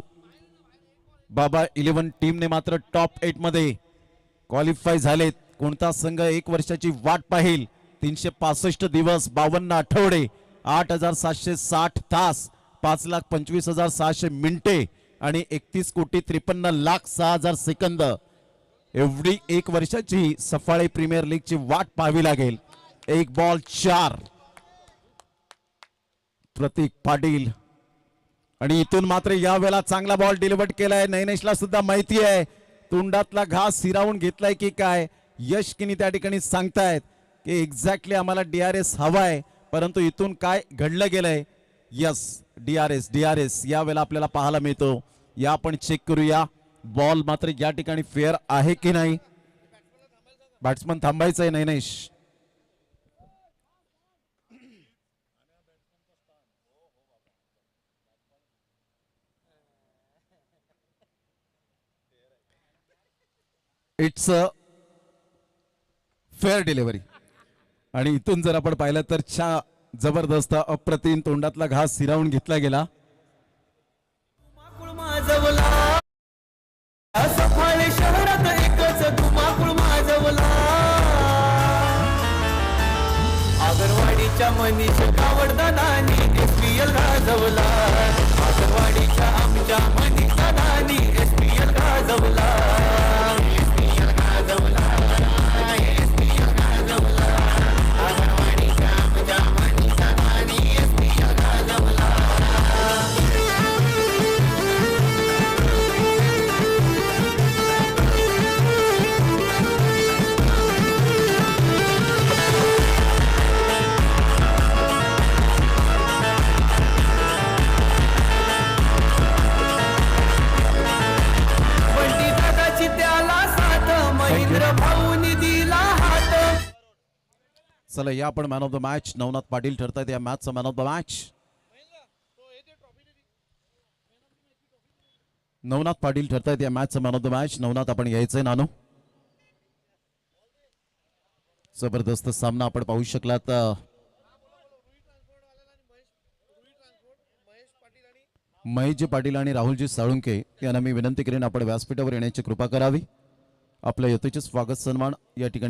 बाबा 11 टीमने मात्र टॉप 8 मध्ये क्वालिफाय झालेत. कोणता संघ 1 वर्षाची वाट पाहिल. 365 दिवस 52 आठवडे 8760 तास 5,25,600 मिनिटे आणि 31,53,06,000 सेकंद एवढी 1 वर्षाची सफाळे प्रीमियर लीगची वाट पाहावी लागेल. 1 बॉल 4. प्रतीक पाटील आणि इथून मात्र या वेळेला चांगला बॉल डिलिव्हर केलाय. नैनेशला सुद्धा माहिती आहे तोंडातला घास हिरावून घेतलाय की काय. यश किनी त्या ठिकाणी सांगतायत की एक्झॅक्टली आम्हाला DRS हवाय, परंतु इथून काय घडलं गेलंय. यस, DRS या वेळेला आपल्याला पाहायला मिळतो. या आपण चेक करूया बॉल मात्र या ठिकाणी फेअर आहे की नाही. बॅट्समन थांबायचंय Nainesh. It's a fair delivery. आणि इथून जर आपण पाहिलं तर जबरदस्त अप्रतिम तोंडातला घास हिरावून घेतला गेला. धुमाकूळ माजवला सफाळे शहरात एकच धुमाकूळ माजवला. आगरवाडीच्या मनीष कावडदादानी SPL गाजवला. आगरवाडीच्या आमच्या मनीष दादानी SPL गाजवला. SPL गाजवला. SPL गाजवला. आगरवाडीच्या आमच्या मनीष दादानी SPL गाजवला. बंटी दादाची त्याला साथ महेंद्र भाऊनी दिला हात. चला या आपण man of the match Navnath Patil ठरतायत या मॅचचा man of the match. Navnath Patil ठरतायत या मॅचचा man of the match. Navnath आपण यायचंय नानू. जबरदस्त सामना आपण पाहू शकलात. महेशजी पाटील आणि राहुलजी साळुंके यांना मी विनंती करेन आपण व्यासपीठावर येण्याची कृपा करावी. आपल्या यथोचित स्वागत सन्मान या ठिकाणी